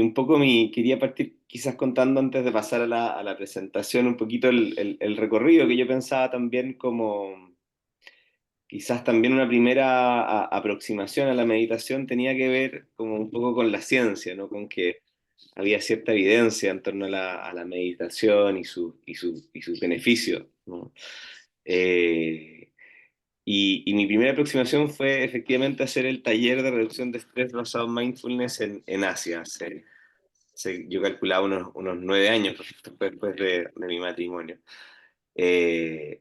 Un poco quería partir quizás contando antes de pasar a la presentación un poquito el recorrido que yo pensaba también como quizás también una primera aproximación a la meditación tenía que ver como un poco con la ciencia, ¿no? Con que había cierta evidencia en torno a la meditación y sus beneficios, ¿no? Eh, y mi primera aproximación fue efectivamente hacer el taller de reducción de estrés basado en mindfulness en Asia. Yo calculaba unos 9 años, porque esto fue después de mi matrimonio. Eh,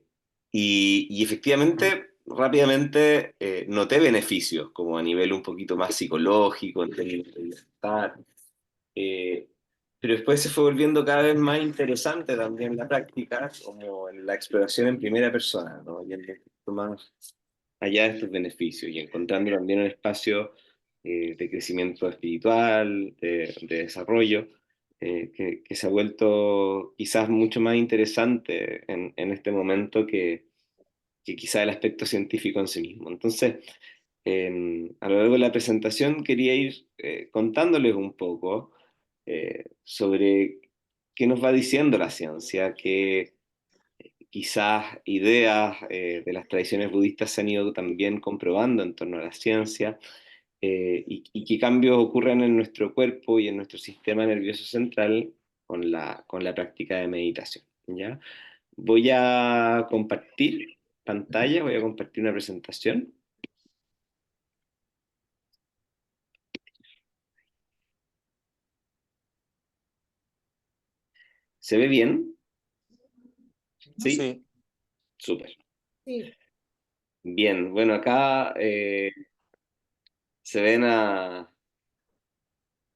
y efectivamente, rápidamente noté beneficios, como a nivel un poquito más psicológico, en términos de bienestar. Eh, pero después se fue volviendo cada vez más interesante también la práctica, como en la exploración en primera persona, ¿no? Yendo un poquito más allá de estos beneficios y encontrando también un espacio de crecimiento espiritual, de desarrollo, que se ha vuelto quizás mucho más interesante en este momento que quizás el aspecto científico en sí mismo. Entonces, a lo largo de la presentación quería ir contándoles un poco sobre qué nos va diciendo la ciencia, qué quizás ideas de las tradiciones budistas se han ido también comprobando en torno a la ciencia y qué cambios ocurren en nuestro cuerpo y en nuestro sistema nervioso central con la práctica de meditación. ¿Ya? Voy a compartir pantalla, voy a compartir una presentación. ¿Se ve bien? Sí, Sí, súper. Sí, Bien, bueno, acá se ven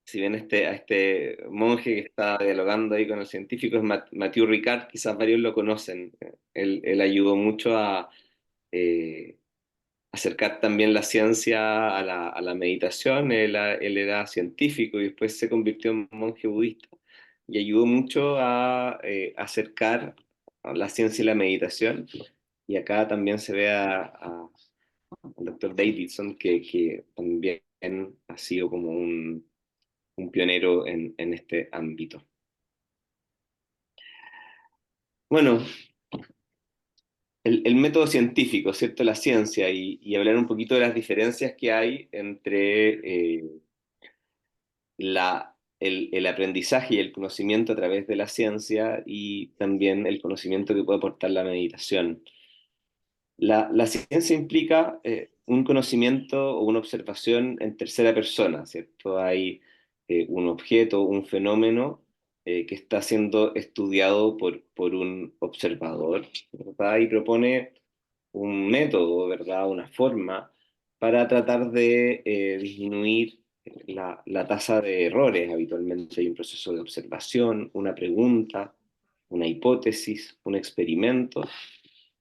si ven a este monje que está dialogando ahí con el científico, es Mathieu Ricard, quizás varios lo conocen. Él ayudó mucho a eh, acercar también la ciencia a la meditación. Él era científico y después se convirtió en monje budista y ayudó mucho a acercar la ciencia y la meditación. Y acá también se ve al doctor Davidson, que también ha sido como un pionero en este ámbito. Bueno, el método científico, ¿cierto? La ciencia y hablar un poquito de las diferencias que hay entre el aprendizaje y el conocimiento a través de la ciencia y también el conocimiento que puede aportar la meditación. La ciencia implica un conocimiento o una observación en tercera persona, ¿cierto? Hay un objeto, un fenómeno que está siendo estudiado por un observador, ¿verdad? Y propone un método, ¿verdad? Una forma para tratar de disminuir la tasa de errores. Habitualmente hay un proceso de observación, una pregunta, una hipótesis, un experimento,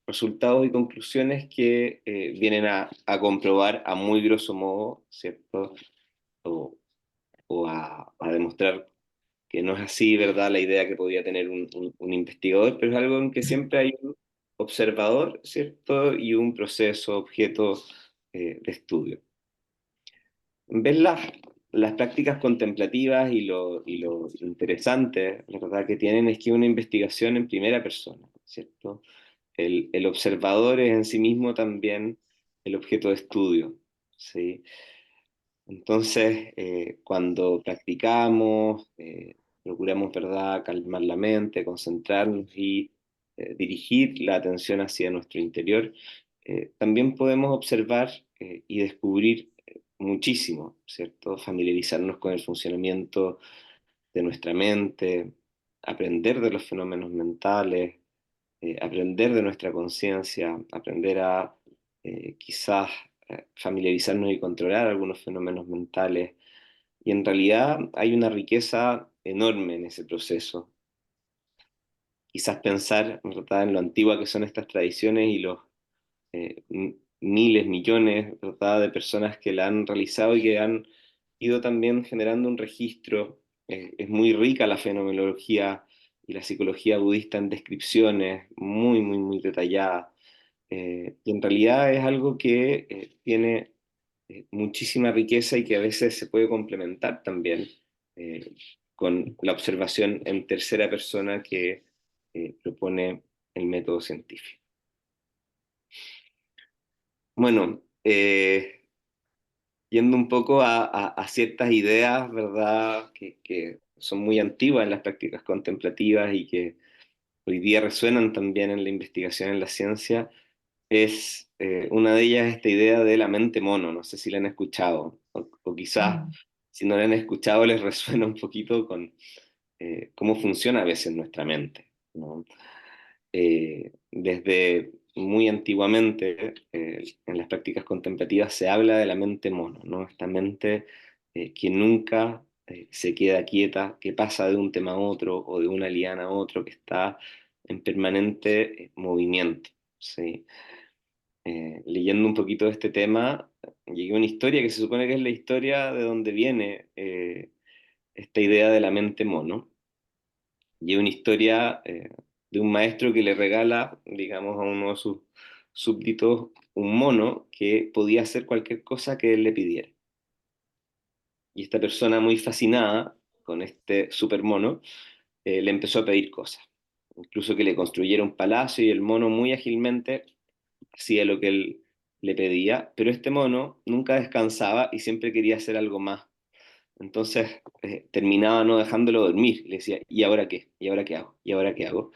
resultados y conclusiones que vienen a comprobar a muy grosso modo, ¿cierto? O, a demostrar que no es así, ¿verdad? La idea que podía tener un investigador, pero es algo en que siempre hay un observador, ¿cierto? Y un proceso, objeto de estudio. Ves las prácticas contemplativas y lo interesante, la verdad, que tienen es que es una investigación en primera persona, ¿cierto? El observador es en sí mismo también el objeto de estudio, ¿sí? Entonces, cuando practicamos, procuramos, ¿verdad?, calmar la mente, concentrarnos y dirigir la atención hacia nuestro interior, también podemos observar y descubrir muchísimo, ¿cierto? Familiarizarnos con el funcionamiento de nuestra mente, aprender de los fenómenos mentales, aprender de nuestra conciencia, aprender a quizás familiarizarnos y controlar algunos fenómenos mentales. Y en realidad hay una riqueza enorme en ese proceso. Quizás pensar, ¿verdad?, en lo antigua que son estas tradiciones y los miles, millones, ¿verdad?, de personas que la han realizado y que han ido también generando un registro. Es muy rica la fenomenología y la psicología budista en descripciones muy, muy, muy detalladas. Y en realidad es algo que tiene muchísima riqueza y que a veces se puede complementar también eh, con la observación en tercera persona que propone el método científico. Bueno, yendo un poco a ciertas ideas, ¿verdad?, que son muy antiguas en las prácticas contemplativas y que hoy día resuenan también en la investigación en la ciencia, es una de ellas esta idea de la mente mono. No sé si la han escuchado, o quizás Mm. si no la han escuchado les resuena un poquito con cómo funciona a veces nuestra mente, ¿no? Desde muy antiguamente, en las prácticas contemplativas se habla de la mente mono, ¿no? Esta mente que nunca se queda quieta, que pasa de un tema a otro o de una liana a otro, que está en permanente movimiento, ¿sí? Leyendo un poquito de este tema, llegué a una historia que se supone que es la historia de donde viene esta idea de la mente mono, y es una historia de un maestro que le regala, digamos, a uno de sus súbditos un mono que podía hacer cualquier cosa que él le pidiera. Y esta persona, muy fascinada con este super mono, le empezó a pedir cosas. Incluso que le construyera un palacio, y el mono muy ágilmente hacía lo que él le pedía, pero este mono nunca descansaba y siempre quería hacer algo más. Entonces terminaba no dejándolo dormir. Le decía, ¿y ahora qué? ¿Y ahora qué hago? ¿Y ahora qué hago?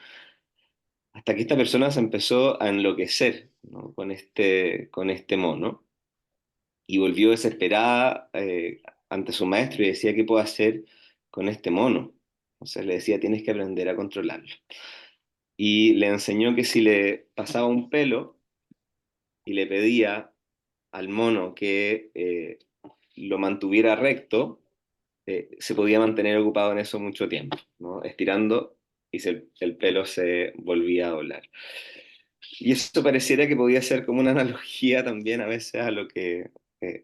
Hasta que esta persona se empezó a enloquecer, ¿no?, con este mono, y volvió desesperada ante su maestro y decía, ¿qué puedo hacer con este mono? Entonces le decía, tienes que aprender a controlarlo. Y le enseñó que si le pasaba un pelo y le pedía al mono que lo mantuviera recto, se podía mantener ocupado en eso mucho tiempo, ¿no? Estirando, y el pelo se volvía a doblar. Y eso pareciera que podía ser como una analogía también a veces a lo que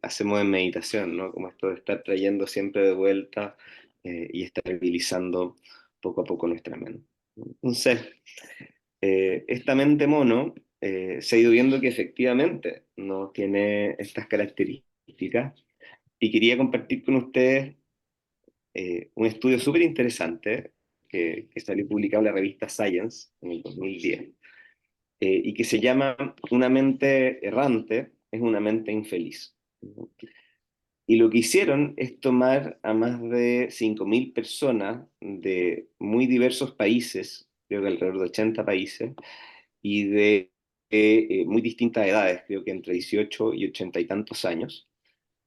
hacemos en meditación, ¿no? Como esto de estar trayendo siempre de vuelta y estabilizando poco a poco nuestra mente. Entonces, esta mente mono se ha ido viendo que efectivamente no tiene estas características, y quería compartir con ustedes un estudio súper interesante que salió publicado en la revista Science en el 2010, y que se llama Una mente errante es una mente infeliz. Y lo que hicieron es tomar a más de 5.000 personas de muy diversos países, creo que alrededor de 80 países, y de muy distintas edades, creo que entre 18 y 80 y tantos años,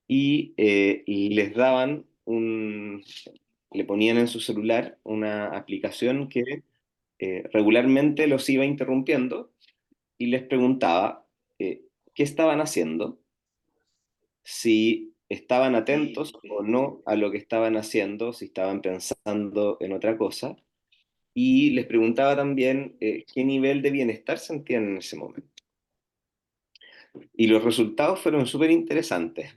y les daban le ponían en su celular una aplicación que regularmente los iba interrumpiendo y les preguntaba qué estaban haciendo, si estaban atentos o no a lo que estaban haciendo, si estaban pensando en otra cosa, y les preguntaba también qué nivel de bienestar sentían en ese momento. Y los resultados fueron súper interesantes.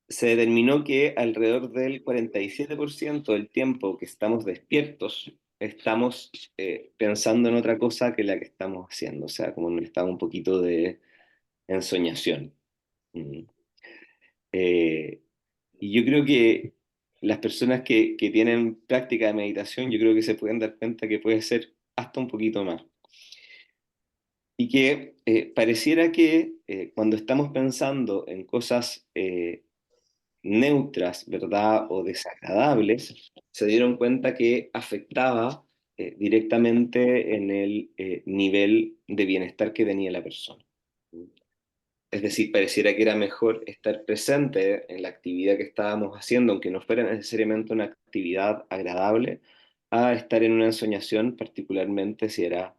Se determinó que alrededor del 47% del tiempo que estamos despiertos, estamos pensando en otra cosa que la que estamos haciendo, o sea, como en un estado un poquito de ensoñación. Mm. Eh, y yo creo que las personas que tienen práctica de meditación, yo creo que se pueden dar cuenta que puede ser hasta un poquito más. Y que pareciera que cuando estamos pensando en cosas neutras, ¿verdad?, o desagradables, se dieron cuenta que afectaba directamente en el nivel de bienestar que tenía la persona. Es decir, pareciera que era mejor estar presente en la actividad que estábamos haciendo, aunque no fuera necesariamente una actividad agradable, a estar en una ensoñación, particularmente si era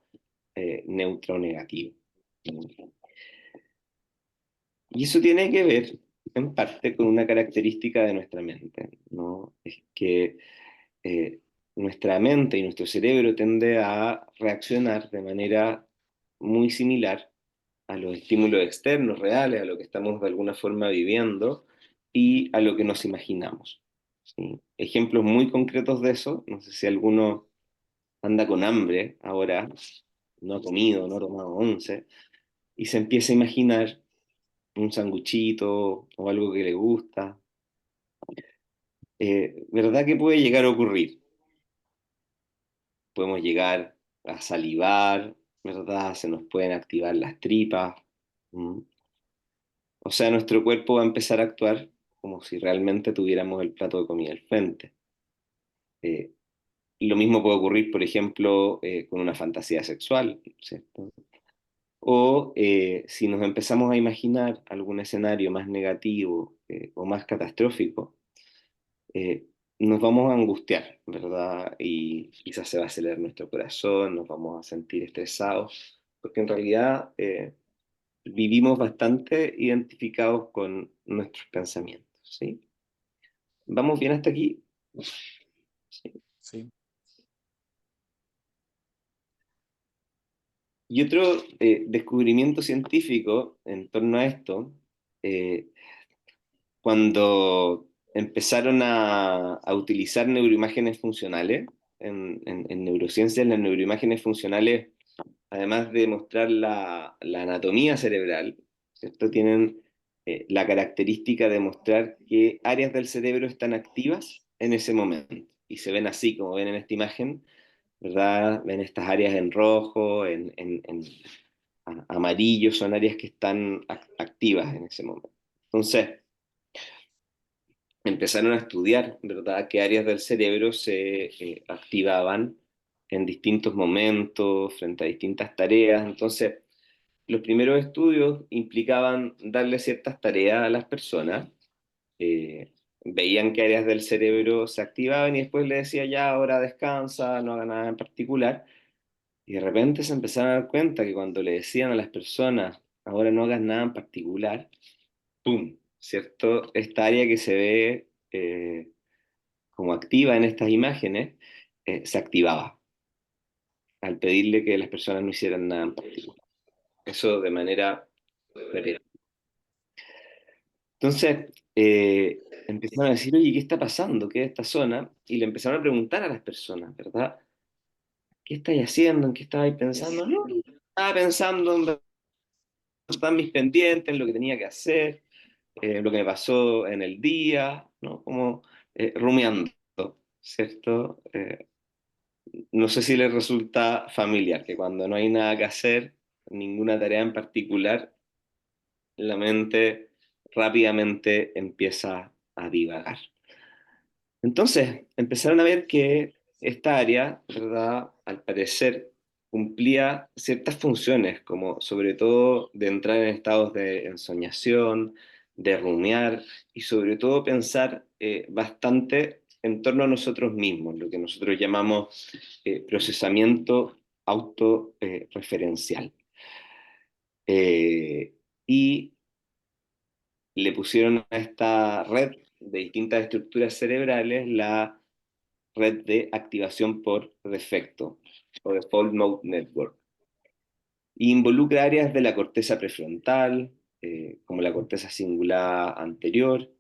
neutra o negativa. Y eso tiene que ver, en parte, con una característica de nuestra mente, ¿no? Es que eh, nuestra mente y nuestro cerebro tiende a reaccionar de manera muy similar a los estímulos externos reales, a lo que estamos de alguna forma viviendo y a lo que nos imaginamos, ¿sí? Ejemplos muy concretos de eso, no sé si alguno anda con hambre ahora, no ha comido, no ha tomado once, y se empieza a imaginar un sanguchito o algo que le gusta, ¿Verdad que puede llegar a ocurrir? Podemos llegar a salivar, ¿verdad? Se nos pueden activar las tripas. ¿Mm? O sea, nuestro cuerpo va a empezar a actuar como si realmente tuviéramos el plato de comida al frente. Eh, lo mismo puede ocurrir, por ejemplo, con una fantasía sexual, ¿cierto? O si nos empezamos a imaginar algún escenario más negativo o más catastrófico, eh, nos vamos a angustiar, ¿verdad? Y quizás se va a acelerar nuestro corazón, nos vamos a sentir estresados, porque en realidad vivimos bastante identificados con nuestros pensamientos, ¿sí? ¿Vamos bien hasta aquí? Sí. Sí, Y otro descubrimiento científico en torno a esto, eh, cuando empezaron a utilizar neuroimágenes funcionales, en neurociencias las neuroimágenes funcionales, además de mostrar la anatomía cerebral, ¿cierto? Tienen la característica de mostrar qué áreas del cerebro están activas en ese momento. Y se ven así, como ven en esta imagen, ¿verdad? Ven estas áreas en rojo, en amarillo, son áreas que están activas en ese momento. Entonces, empezaron a estudiar, ¿verdad?, qué áreas del cerebro se activaban en distintos momentos, frente a distintas tareas. Entonces, los primeros estudios implicaban darle ciertas tareas a las personas, veían qué áreas del cerebro se activaban y después le decía ya, ahora descansa, no haga nada en particular. Y de repente se empezaron a dar cuenta que cuando le decían a las personas, ahora no hagas nada en particular, ¡pum! ¿Cierto? Esta área que se ve como activa en estas imágenes, se activaba al pedirle que las personas no hicieran nada en particular. Eso de manera repetida. Entonces, empezaron a decir, oye, ¿qué está pasando? ¿Qué es esta zona? Y le empezaron a preguntar a las personas, ¿verdad? ¿Qué estáis haciendo? ¿En qué estabais pensando? No, estaba pensando en verdad, mis pendientes, en lo que tenía que hacer, lo que me pasó en el día, ¿no? Como rumiando, ¿cierto? No sé si les resulta familiar que cuando no hay nada que hacer, ninguna tarea en particular, la mente rápidamente empieza a divagar. Entonces, empezaron a ver que esta área, ¿verdad? Al parecer cumplía ciertas funciones, como sobre todo de entrar en estados de ensoñación, de rumiar y sobre todo pensar bastante en torno a nosotros mismos, lo que nosotros llamamos procesamiento autorreferencial. Y le pusieron a esta red de distintas estructuras cerebrales la red de activación por defecto o Default Mode Network. Y involucra áreas de la corteza prefrontal, como la corteza cingulada anterior,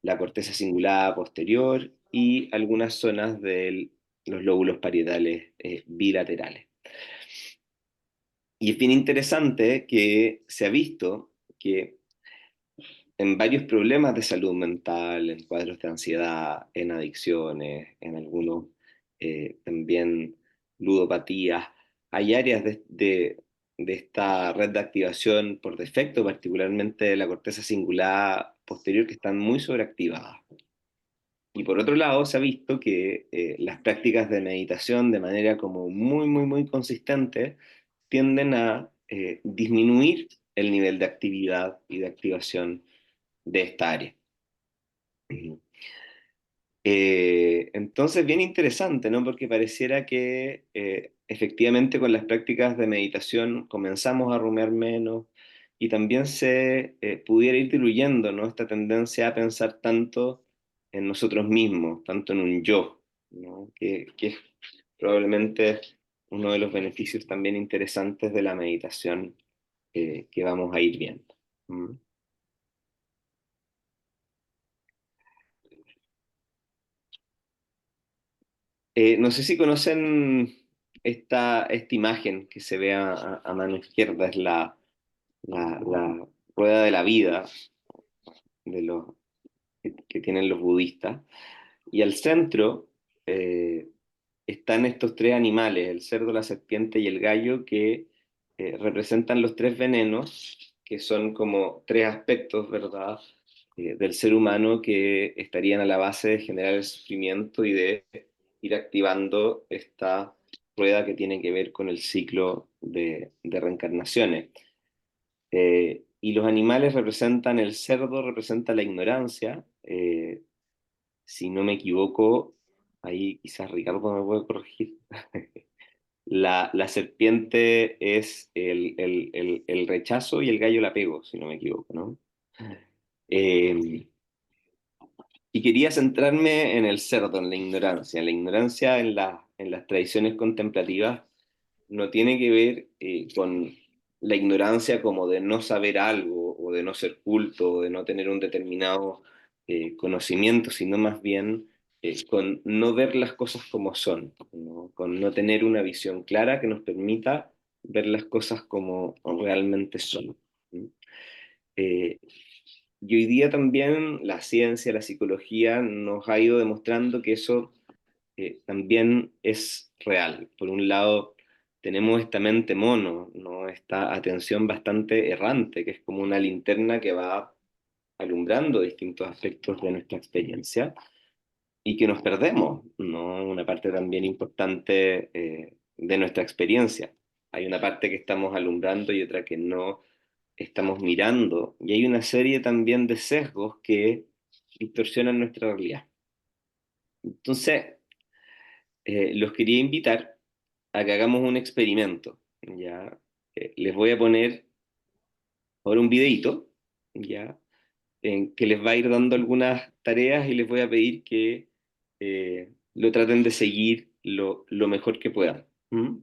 la corteza cingulada posterior y algunas zonas de los lóbulos parietales bilaterales. Y es bien interesante que se ha visto que en varios problemas de salud mental, en cuadros de ansiedad, en adicciones, en algunos también ludopatías. Hay áreas de esta red de activación por defecto, particularmente de la corteza cingulada posterior, que están muy sobreactivadas. Y por otro lado, se ha visto que las prácticas de meditación de manera como muy, muy, muy consistente tienden a disminuir el nivel de actividad y de activación de esta área. Entonces, bien interesante, ¿no? Porque pareciera que efectivamente con las prácticas de meditación comenzamos a rumiar menos y también se pudiera ir diluyendo, ¿no? Esta tendencia a pensar tanto en nosotros mismos, tanto en un yo, ¿no? Que es probablemente uno de los beneficios también interesantes de la meditación que vamos a ir viendo. ¿Mm? No sé si conocen esta imagen que se ve a mano izquierda, es la rueda de la vida de los, que tienen los budistas. Y al centro eh, están estos tres animales, el cerdo, la serpiente y el gallo, que representan los tres venenos, que son como tres aspectos, ¿verdad?, del ser humano que estarían a la base de generar el sufrimiento y de ir activando esta rueda que tiene que ver con el ciclo de reencarnaciones. Y los animales representan, el cerdo representa la ignorancia, si no me equivoco, ahí quizás Ricardo me puede corregir. La serpiente es el rechazo y el gallo el apego, si no me equivoco, ¿no? Eh, y quería centrarme en el cerdo, en la ignorancia. La ignorancia en las tradiciones contemplativas no tiene que ver con la ignorancia como de no saber algo o de no ser culto o de no tener un determinado conocimiento, sino más bien con no ver las cosas como son, ¿no? Con no tener una visión clara que nos permita ver las cosas como realmente son. ¿Sí? Eh, y hoy día también la ciencia, la psicología nos ha ido demostrando que eso también es real. Por un lado, tenemos esta mente mono, ¿no? Esta atención bastante errante, que es como una linterna que va alumbrando distintos aspectos de nuestra experiencia y que nos perdemos, ¿no? Una parte también importante de nuestra experiencia. Hay una parte que estamos alumbrando y otra que no estamos mirando, y hay una serie también de sesgos que distorsionan nuestra realidad. Entonces, los quería invitar a que hagamos un experimento, ¿ya? Les voy a poner ahora un videito, ¿ya? En que les va a ir dando algunas tareas y les voy a pedir que lo traten de seguir lo mejor que puedan. ¿Mm?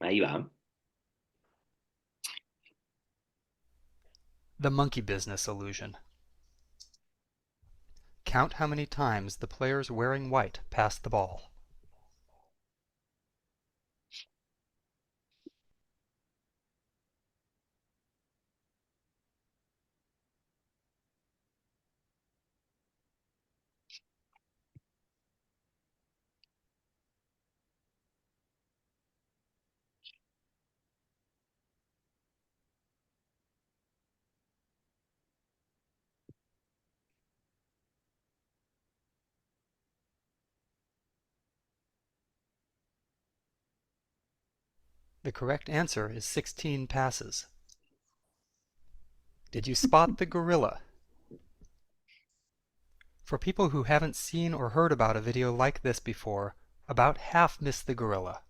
Ahí va. The monkey business illusion. Count how many times the players wearing white pass the ball. The correct answer is 16 passes. Did you spot the gorilla? For people who haven't seen or heard about a video like this before, about half miss the gorilla.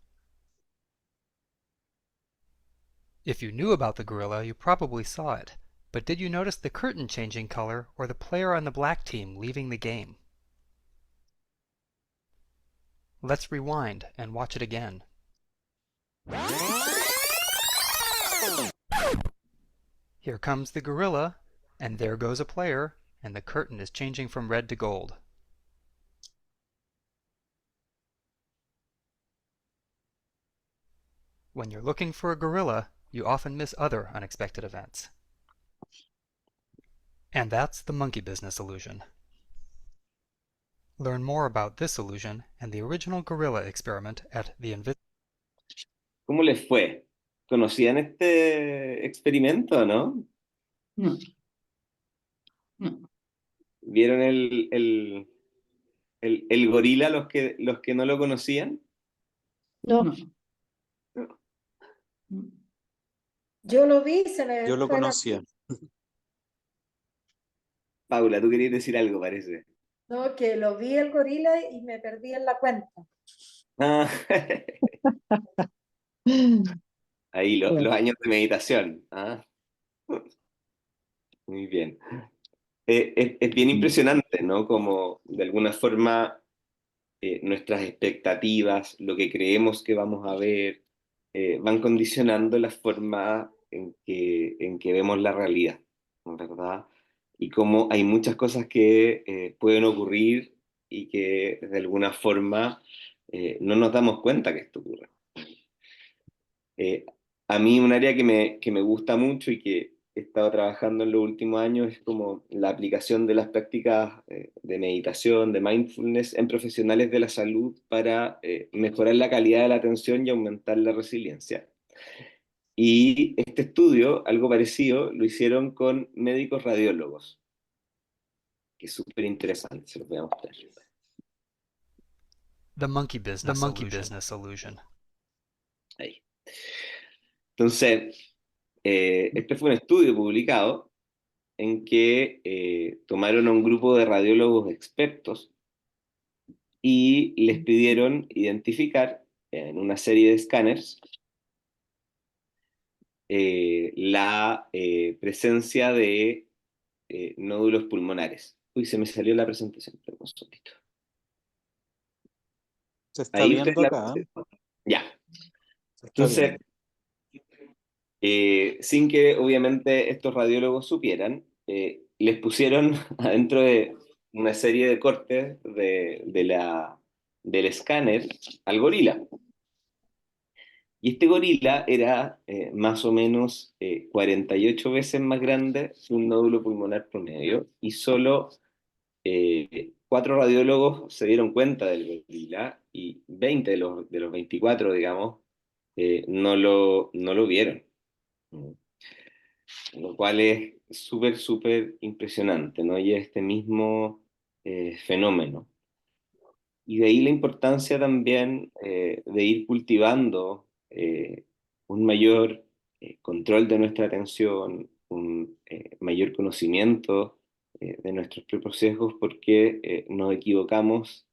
If you knew about the gorilla, you probably saw it, but did you notice the curtain changing color or the player on the black team leaving the game? Let's rewind and watch it again. Here comes the gorilla, and there goes a player, and the curtain is changing from red to gold. When you're looking for a gorilla, you often miss other unexpected events. And that's the monkey business illusion. Learn more about this illusion and the original gorilla experiment at the Invisible. ¿Cómo les fue? ¿Conocían este experimento, no? No, no, ¿Vieron el gorila los que no lo conocían? no, No, No. no. yo lo vi, se me Yo lo fue la... conocía. Paula, tú querías decir algo, parece. No, que lo vi el gorila y me perdí en la cuenta. Ah, ahí Bueno, los años de meditación. Ah, muy bien. Es bien impresionante, ¿no? Como de alguna forma nuestras expectativas, lo que creemos que vamos a ver, van condicionando la forma en que vemos la realidad, ¿no? ¿Verdad? Y cómo hay muchas cosas que pueden ocurrir y que de alguna forma no nos damos cuenta que esto ocurre. Eh, a mí un área que me gusta mucho y que he estado trabajando en los últimos años es como la aplicación de las prácticas de meditación, de mindfulness en profesionales de la salud para mejorar la calidad de la atención y aumentar la resiliencia. Y este estudio, algo parecido, lo hicieron con médicos radiólogos, que es súper interesante, se los voy a mostrar. The monkey business illusion. Ahí. Entonces, este fue un estudio publicado en que tomaron a un grupo de radiólogos expertos y les pidieron identificar en una serie de escáneres la presencia de nódulos pulmonares. Uy, se me salió la presentación, pero un segundito. Se está Ahí ustedes viendo la acá. Ya. Se está Entonces, viendo. sin que obviamente estos radiólogos supieran, les pusieron adentro de una serie de cortes del escáner al gorila. Y este gorila era más o menos 48 veces más grande que un nódulo pulmonar promedio y solo 4 radiólogos se dieron cuenta del gorila y 20 de los 24, digamos, no lo vieron. Lo cual es súper, súper impresionante, ¿no? Y este mismo fenómeno. Y de ahí la importancia también de ir cultivando un mayor control de nuestra atención, un mayor conocimiento de nuestros propios sesgos, porque nos equivocamos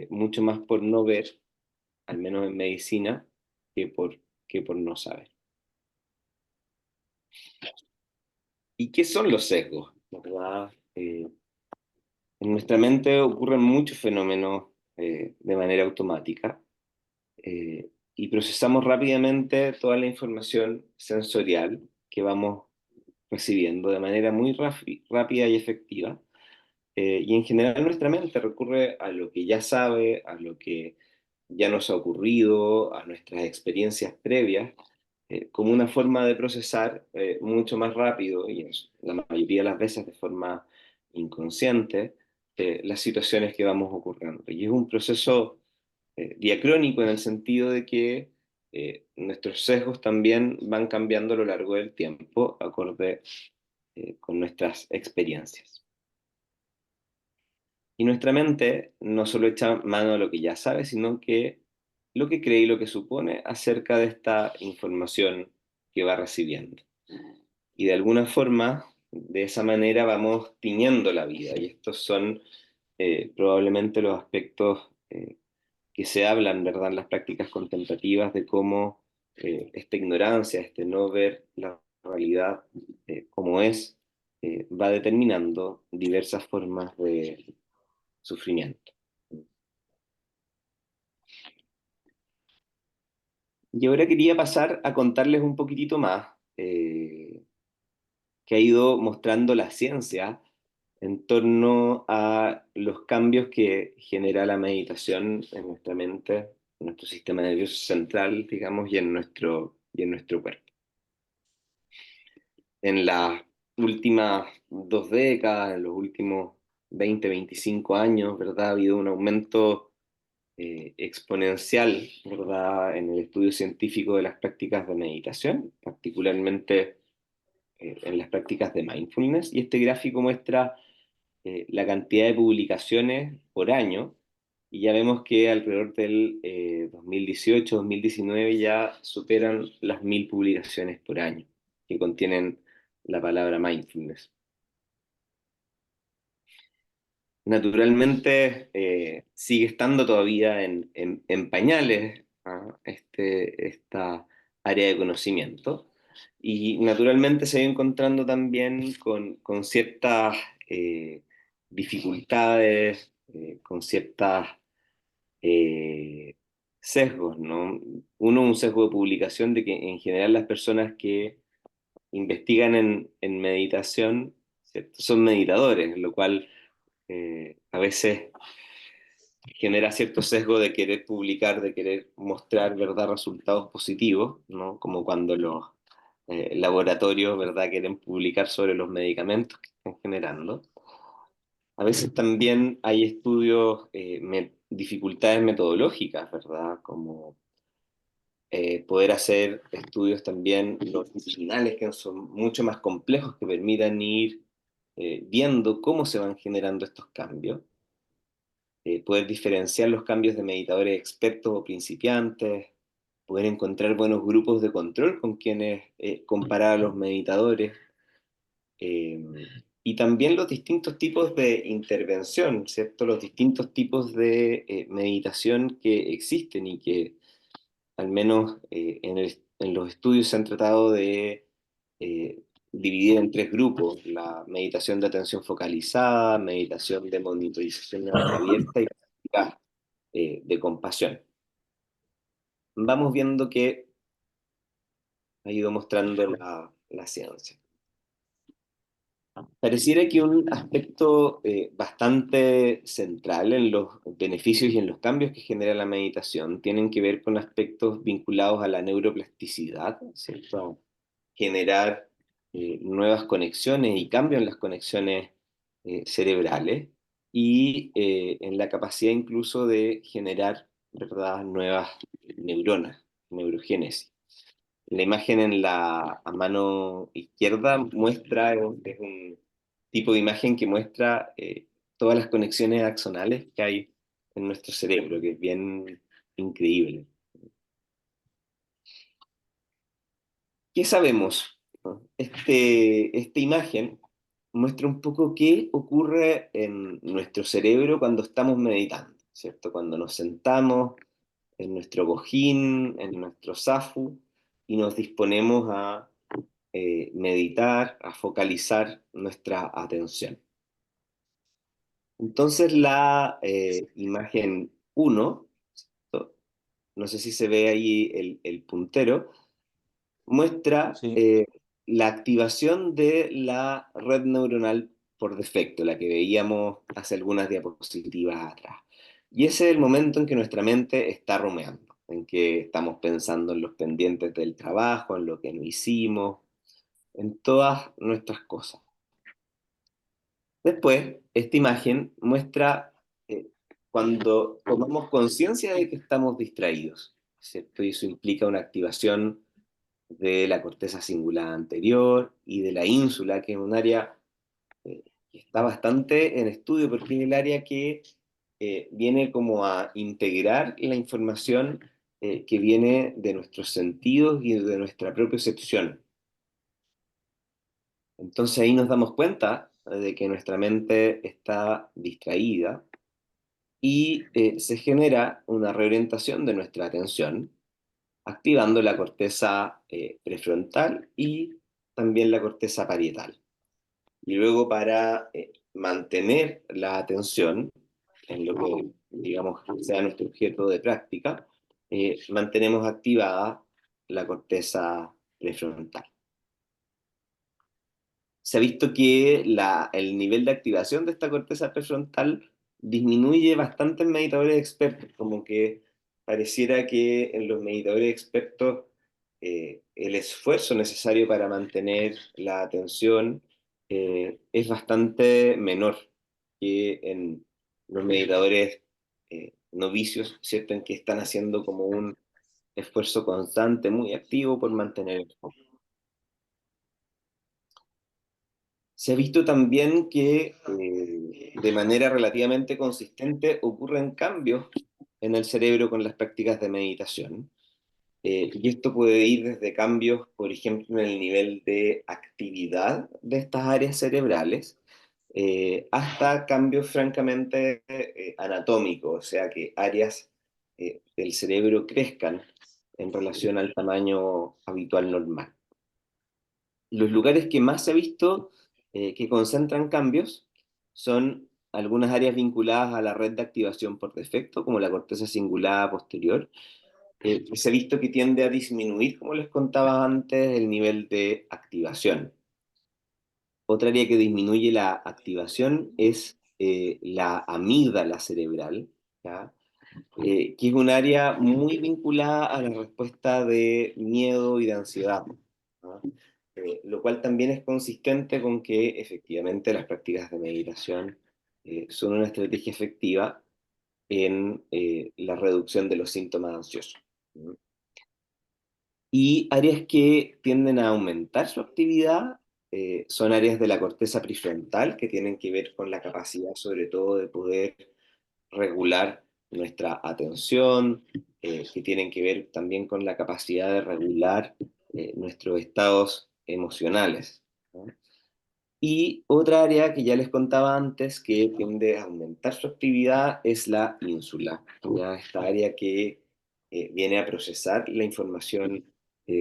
mucho más por no ver, al menos en medicina, que por no saber. ¿Y qué son los sesgos? ¿Verdad? En nuestra mente ocurren muchos fenómenos de manera automática y procesamos rápidamente toda la información sensorial que vamos recibiendo de manera muy rápida y efectiva. Y en general nuestra mente recurre a lo que ya sabe, a lo que ya nos ha ocurrido, a nuestras experiencias previas, como una forma de procesar mucho más rápido y la mayoría de las veces de forma inconsciente las situaciones que vamos ocurriendo. Y es un proceso diacrónico en el sentido de que nuestros sesgos también van cambiando a lo largo del tiempo, acorde con nuestras experiencias. Y nuestra mente no solo echa mano a lo que ya sabe, sino que lo que cree y lo que supone acerca de esta información que va recibiendo. Y de alguna forma, de esa manera vamos tiñendo la vida. Y estos son probablemente los aspectos que se hablan, ¿verdad?, en las prácticas contemplativas de cómo esta ignorancia, este no ver la realidad como es, va determinando diversas formas de sufrimiento. Y ahora quería pasar a contarles un poquitito más que ha ido mostrando la ciencia en torno a los cambios que genera la meditación en nuestra mente, en nuestro sistema nervioso central, digamos, y en nuestro cuerpo. En las últimas 2 décadas, en los últimos 20, 25 años, ¿verdad? Ha habido un aumento exponencial, ¿verdad?, en el estudio científico de las prácticas de meditación, particularmente en las prácticas de mindfulness. Y este gráfico muestra la cantidad de publicaciones por año, y ya vemos que alrededor del 2018-2019 ya superan las 1000 publicaciones por año que contienen la palabra mindfulness. Naturalmente sigue estando todavía en pañales esta área de conocimiento, y naturalmente se va encontrando también con ciertas dificultades, con ciertas eh, sesgos, ¿no? Uno, un sesgo de publicación de que en general las personas que investigan en meditación, ¿cierto?, son meditadores, lo cual a veces genera cierto sesgo de querer publicar, de querer mostrar, ¿verdad?, resultados positivos, ¿no? Como cuando laboratorios, ¿verdad?, quieren publicar sobre los medicamentos que están generando. A veces también hay estudios, dificultades metodológicas, ¿verdad? Como poder hacer estudios también longitudinales que son mucho más complejos, que permitan ir viendo cómo se van generando estos cambios, poder diferenciar los cambios de meditadores expertos o principiantes, poder encontrar buenos grupos de control con quienes comparar a los meditadores, eh, y también los distintos tipos de intervención, ¿cierto? Los distintos tipos de meditación que existen y que al menos en los estudios se han tratado de eh, dividir en tres grupos: la meditación de atención focalizada, meditación de monitorización abierta y práctica de compasión. Vamos viendo que ha ido mostrando la ciencia. Pareciera que un aspecto bastante central en los beneficios y en los cambios que genera la meditación tienen que ver con aspectos vinculados a la neuroplasticidad, ¿cierto? Generar nuevas conexiones y cambios en las conexiones cerebrales y en la capacidad incluso de generar, ¿verdad?, nuevas neuronas, neurogénesis. La imagen a mano izquierda muestra, es un tipo de imagen que muestra todas las conexiones axonales que hay en nuestro cerebro, que es bien increíble. ¿Qué sabemos? ¿No? Esta imagen muestra un poco qué ocurre en nuestro cerebro cuando estamos meditando, ¿cierto? Cuando nos sentamos en nuestro cojín, en nuestro zafu, y nos disponemos a meditar, a focalizar nuestra atención. Entonces la imagen uno, no sé si se ve ahí el puntero, muestra Sí. la activación de la red neuronal por defecto, la que veíamos hace algunas diapositivas atrás. Y ese es el momento en que nuestra mente está rumeando, en que estamos pensando en los pendientes del trabajo, en lo que no hicimos, en todas nuestras cosas. Después, esta imagen muestra eh, cuando tomamos conciencia de que estamos distraídos, ¿cierto? Y eso implica una activación de la corteza cingulada anterior y de la ínsula, que es un área que está bastante en estudio porque es el área que viene como a integrar la información que viene de nuestros sentidos y de nuestra propia percepción. Entonces ahí nos damos cuenta de que nuestra mente está distraída y se genera una reorientación de nuestra atención, activando la corteza prefrontal y también la corteza parietal. Y luego para mantener la atención en lo que, digamos, sea nuestro objeto de práctica, mantenemos activada la corteza prefrontal. Se ha visto que el nivel de activación de esta corteza prefrontal disminuye bastante en meditadores expertos, como que pareciera que en los meditadores expertos el esfuerzo necesario para mantener la atención es bastante menor que en los meditadores novicios, ¿cierto? En que están haciendo como un esfuerzo constante, muy activo por mantener el foco. Se ha visto también que de manera relativamente consistente ocurren cambios en el cerebro con las prácticas de meditación. Y esto puede ir desde cambios, por ejemplo, en el nivel de actividad de estas áreas cerebrales, hasta cambios francamente anatómicos, o sea, que áreas del cerebro crezcan en relación al tamaño habitual normal. Los lugares que más se ha visto que concentran cambios son algunas áreas vinculadas a la red de activación por defecto, como la corteza cingulada posterior, que se ha visto que tiende a disminuir, como les contaba antes, el nivel de activación. Otra área que disminuye la activación es la amígdala cerebral, ¿ya? Que es un área muy vinculada a la respuesta de miedo y de ansiedad. ¿ah? Lo cual también es consistente con que efectivamente las prácticas de meditación son una estrategia efectiva en la reducción de los síntomas ansiosos. ¿No? Y áreas que tienden a aumentar su actividad son áreas de la corteza prefrontal que tienen que ver con la capacidad sobre todo de poder regular nuestra atención, que tienen que ver también con la capacidad de regular nuestros estados emocionales. ¿No? Y otra área que ya les contaba antes que tiende a aumentar su actividad es la ínsula, ya esta área que viene a procesar la información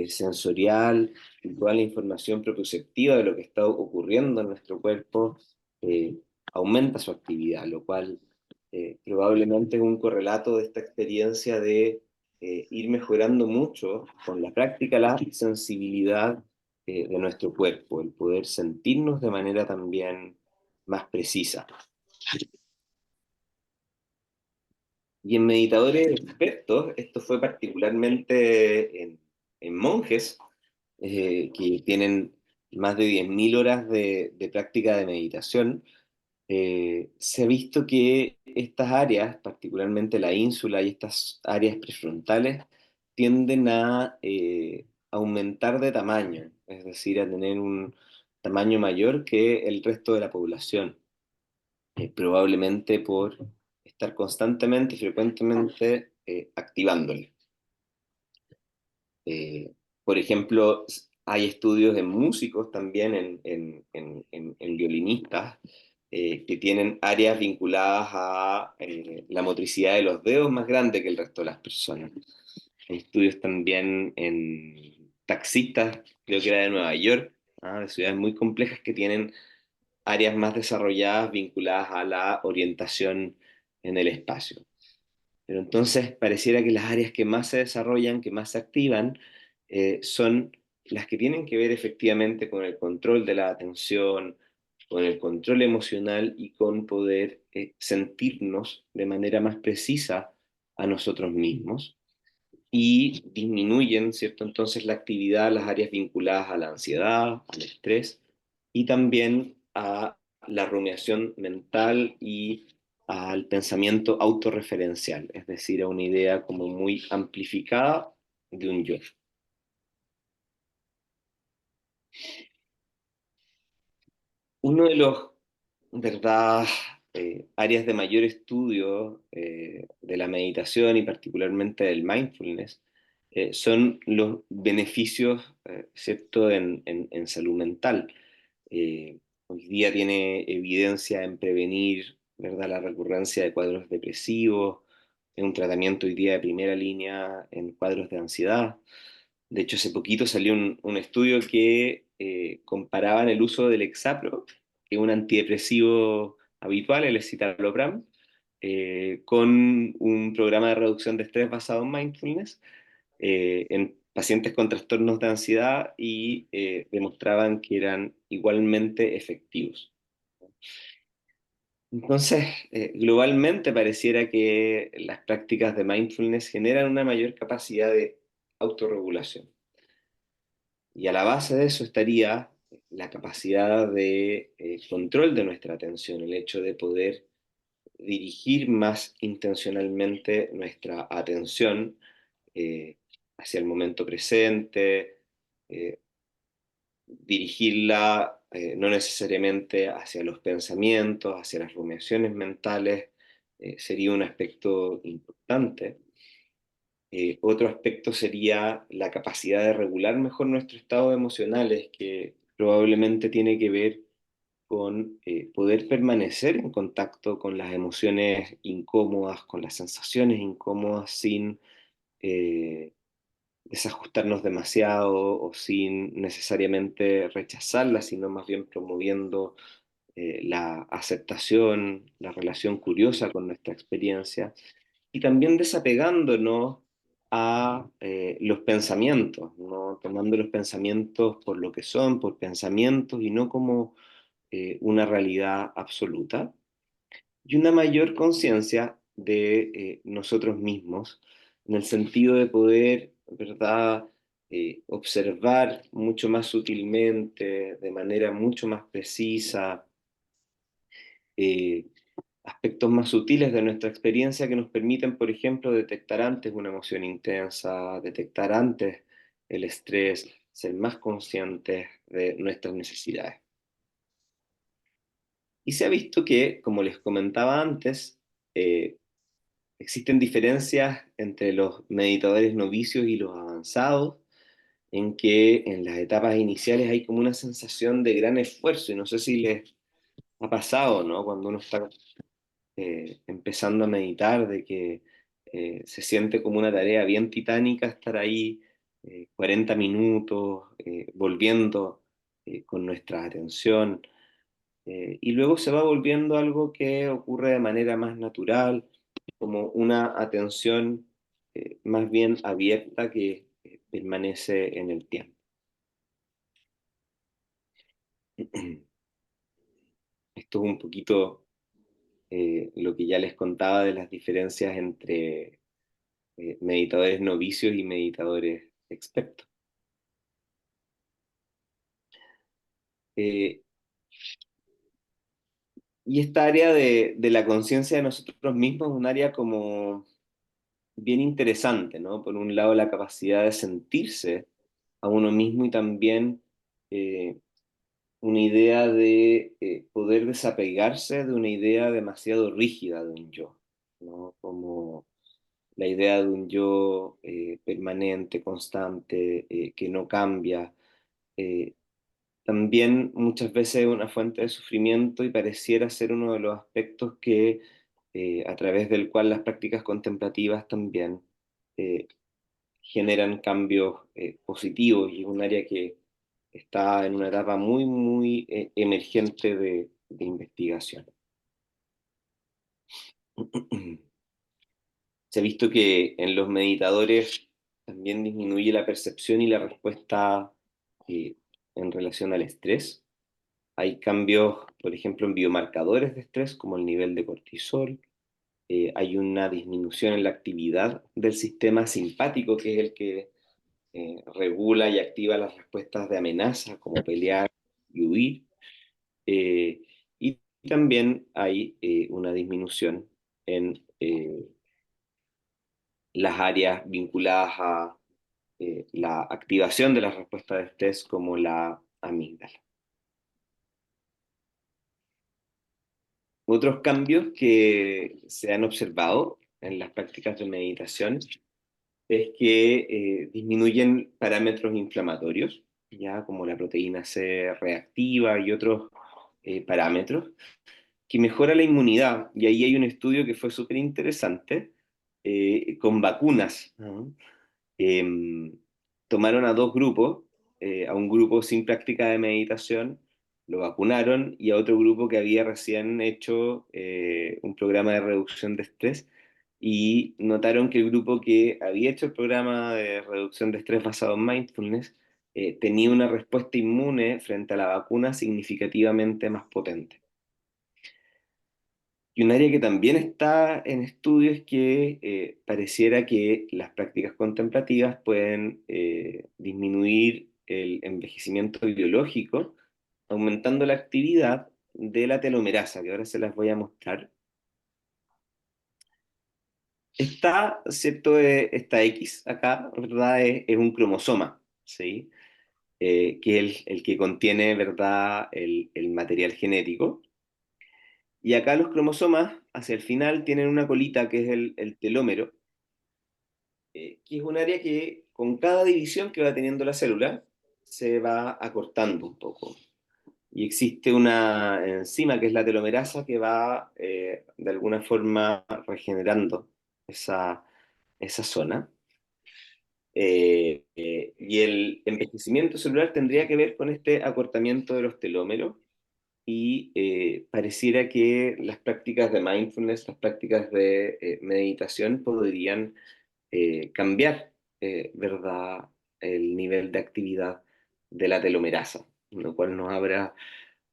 sensorial y toda la información propioceptiva de lo que está ocurriendo en nuestro cuerpo, eh, aumenta su actividad, lo cual probablemente es un correlato de esta experiencia de ir mejorando mucho con la práctica la sensibilidad de nuestro cuerpo, el poder sentirnos de manera también más precisa. Y en meditadores expertos, esto fue particularmente en monjes que tienen más de 10.000 horas de práctica de meditación, se ha visto que estas áreas, particularmente la ínsula y estas áreas prefrontales, tienden a aumentar de tamaño, es decir, a tener un tamaño mayor que el resto de la población, probablemente por estar constantemente y frecuentemente activándole. Eh, por ejemplo, hay estudios en músicos también, en violinistas, que tienen áreas vinculadas a la motricidad de los dedos más grande que el resto de las personas. Hay estudios también en taxistas, creo que era de Nueva York, ¿ah? De ciudades muy complejas que tienen áreas más desarrolladas vinculadas a la orientación en el espacio. Pero entonces pareciera que las áreas que más se desarrollan, que más se activan, son las que tienen que ver efectivamente con el control de la atención, con el control emocional y con poder sentirnos de manera más precisa a nosotros mismos y disminuyen, ¿cierto? Entonces la actividad, las áreas vinculadas a la ansiedad, al estrés y también a la rumiación mental y al pensamiento autorreferencial, es decir, a una idea como muy amplificada de un yo. Uno de los, ¿verdad?, áreas de mayor estudio de la meditación y particularmente del mindfulness son los beneficios, ¿cierto?, en salud mental. Hoy día tiene evidencia en prevenir, ¿verdad?, la recurrencia de cuadros depresivos, en un tratamiento hoy día de primera línea en cuadros de ansiedad. De hecho, hace poquito salió un estudio que comparaban el uso del Exapro, que es un antidepresivo habitual, el escitalopram, con un programa de reducción de estrés basado en mindfulness en pacientes con trastornos de ansiedad y demostraban que eran igualmente efectivos. Entonces, globalmente pareciera que las prácticas de mindfulness generan una mayor capacidad de autorregulación. Y a la base de eso estaría la capacidad de control de nuestra atención, el hecho de poder dirigir más intencionalmente nuestra atención eh, hacia el momento presente, eh, dirigirla no necesariamente hacia los pensamientos, hacia las rumiaciones mentales, sería un aspecto importante. Otro aspecto sería la capacidad de regular mejor nuestros estados emocionales, que probablemente tiene que ver con poder permanecer en contacto con las emociones incómodas, con las sensaciones incómodas, sin eh, desajustarnos demasiado o sin necesariamente rechazarlas, sino más bien promoviendo la aceptación, la relación curiosa con nuestra experiencia y también desapegándonos a los pensamientos, ¿no? Tomando los pensamientos por lo que son, por pensamientos y no como una realidad absoluta, y una mayor conciencia de nosotros mismos, en el sentido de poder, ¿verdad?, observar mucho más sutilmente, de manera mucho más precisa, eh, aspectos más sutiles de nuestra experiencia que nos permiten, por ejemplo, detectar antes una emoción intensa, detectar antes el estrés, ser más conscientes de nuestras necesidades. Y se ha visto que, como les comentaba antes, eh, existen diferencias entre los meditadores novicios y los avanzados, en que en las etapas iniciales hay como una sensación de gran esfuerzo, y no sé si les ha pasado, ¿no? Cuando uno está empezando a meditar, de que se siente como una tarea bien titánica estar ahí 40 minutos, volviendo con nuestra atención, y luego se va volviendo algo que ocurre de manera más natural, como una atención más bien abierta que permanece en el tiempo. Esto es un poquito lo que ya les contaba de las diferencias entre meditadores novicios y meditadores expertos. Eh, y esta área de la conciencia de nosotros mismos es un área como bien interesante, ¿no? Por un lado, la capacidad de sentirse a uno mismo, y también eh, una idea de poder desapegarse de una idea demasiado rígida de un yo, ¿no? Como la idea de un yo permanente, constante, que no cambia. eh, También muchas veces es una fuente de sufrimiento, y pareciera ser uno de los aspectos que, a través del cual las prácticas contemplativas también eh, generan cambios positivos, y es un área que está en una etapa muy, muy emergente de investigación. Se ha visto que en los meditadores también disminuye la percepción y la respuesta eh, en relación al estrés. Hay cambios, por ejemplo, en biomarcadores de estrés, como el nivel de cortisol. Hay una disminución en la actividad del sistema simpático, que es el que regula y activa las respuestas de amenaza, como pelear y huir. Eh, y también hay una disminución en las áreas vinculadas a la activación de las respuestas de estrés, como la amígdala. Otros cambios que se han observado en las prácticas de meditación es que disminuyen parámetros inflamatorios, ya como la proteína C reactiva y otros parámetros, que mejora la inmunidad. Y ahí hay un estudio que fue súper interesante con vacunas, ¿no? eh, Tomaron a dos grupos, a un grupo sin práctica de meditación, lo vacunaron, y a otro grupo que había recién hecho un programa de reducción de estrés, y notaron que el grupo que había hecho el programa de reducción de estrés basado en mindfulness tenía una respuesta inmune frente a la vacuna significativamente más potente. Y un área que también está en estudio es que pareciera que las prácticas contemplativas pueden disminuir el envejecimiento biológico, aumentando la actividad de la telomerasa, que ahora se las voy a mostrar. Está, ¿cierto? Esta X acá, ¿verdad? Es un cromosoma, ¿sí? Que es el que contiene, ¿verdad? El material genético. Y acá los cromosomas, hacia el final, tienen una colita que es el telómero, que es un área que con cada división que va teniendo la célula se va acortando un poco. Y existe una enzima que es la telomerasa que va de alguna forma regenerando esa zona. Y el envejecimiento celular tendría que ver con este acortamiento de los telómeros, y pareciera que las prácticas de mindfulness, las prácticas de meditación podrían cambiar, ¿verdad?, el nivel de actividad de la telomerasa, lo cual nos habla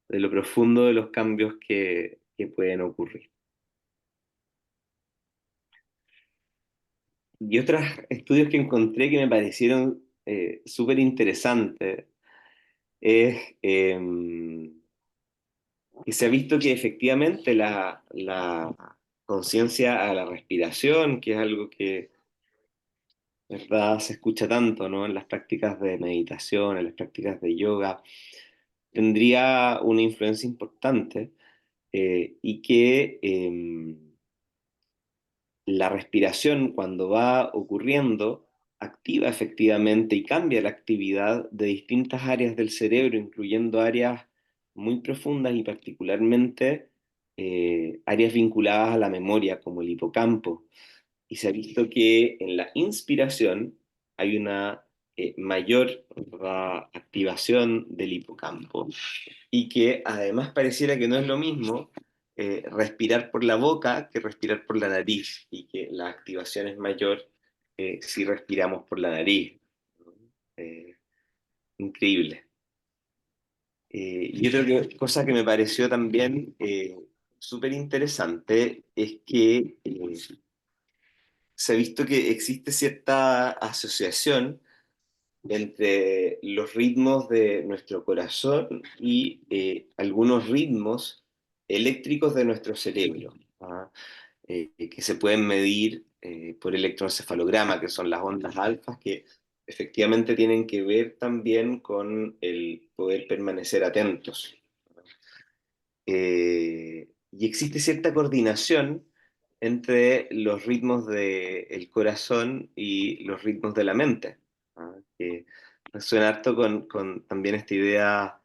de lo profundo de los cambios que pueden ocurrir. Y otros estudios que encontré que me parecieron súper interesante es que se ha visto que efectivamente la conciencia a la respiración, que es algo que, ¿verdad?, se escucha tanto, ¿no?, en las prácticas de meditación, en las prácticas de yoga, tendría una influencia importante y que la respiración, cuando va ocurriendo, activa efectivamente y cambia la actividad de distintas áreas del cerebro, incluyendo áreas muy profundas y particularmente áreas vinculadas a la memoria, como el hipocampo. Y se ha visto que en la inspiración hay una mayor, ¿verdad?, activación del hipocampo y que además pareciera que no es lo mismo respirar por la boca que respirar por la nariz y que la activación es mayor si respiramos por la nariz. Eh, Increíble. Y cosa que me pareció también súper interesante es que se ha visto que existe cierta asociación entre los ritmos de nuestro corazón y algunos ritmos eléctricos de nuestro cerebro, ¿ah? Que se pueden medir por electroencefalograma, que son las ondas alfas, que efectivamente tienen que ver también con el poder permanecer atentos. Y existe cierta coordinación entre los ritmos del corazón y los ritmos de la mente, ¿ah? Que suena harto con también esta idea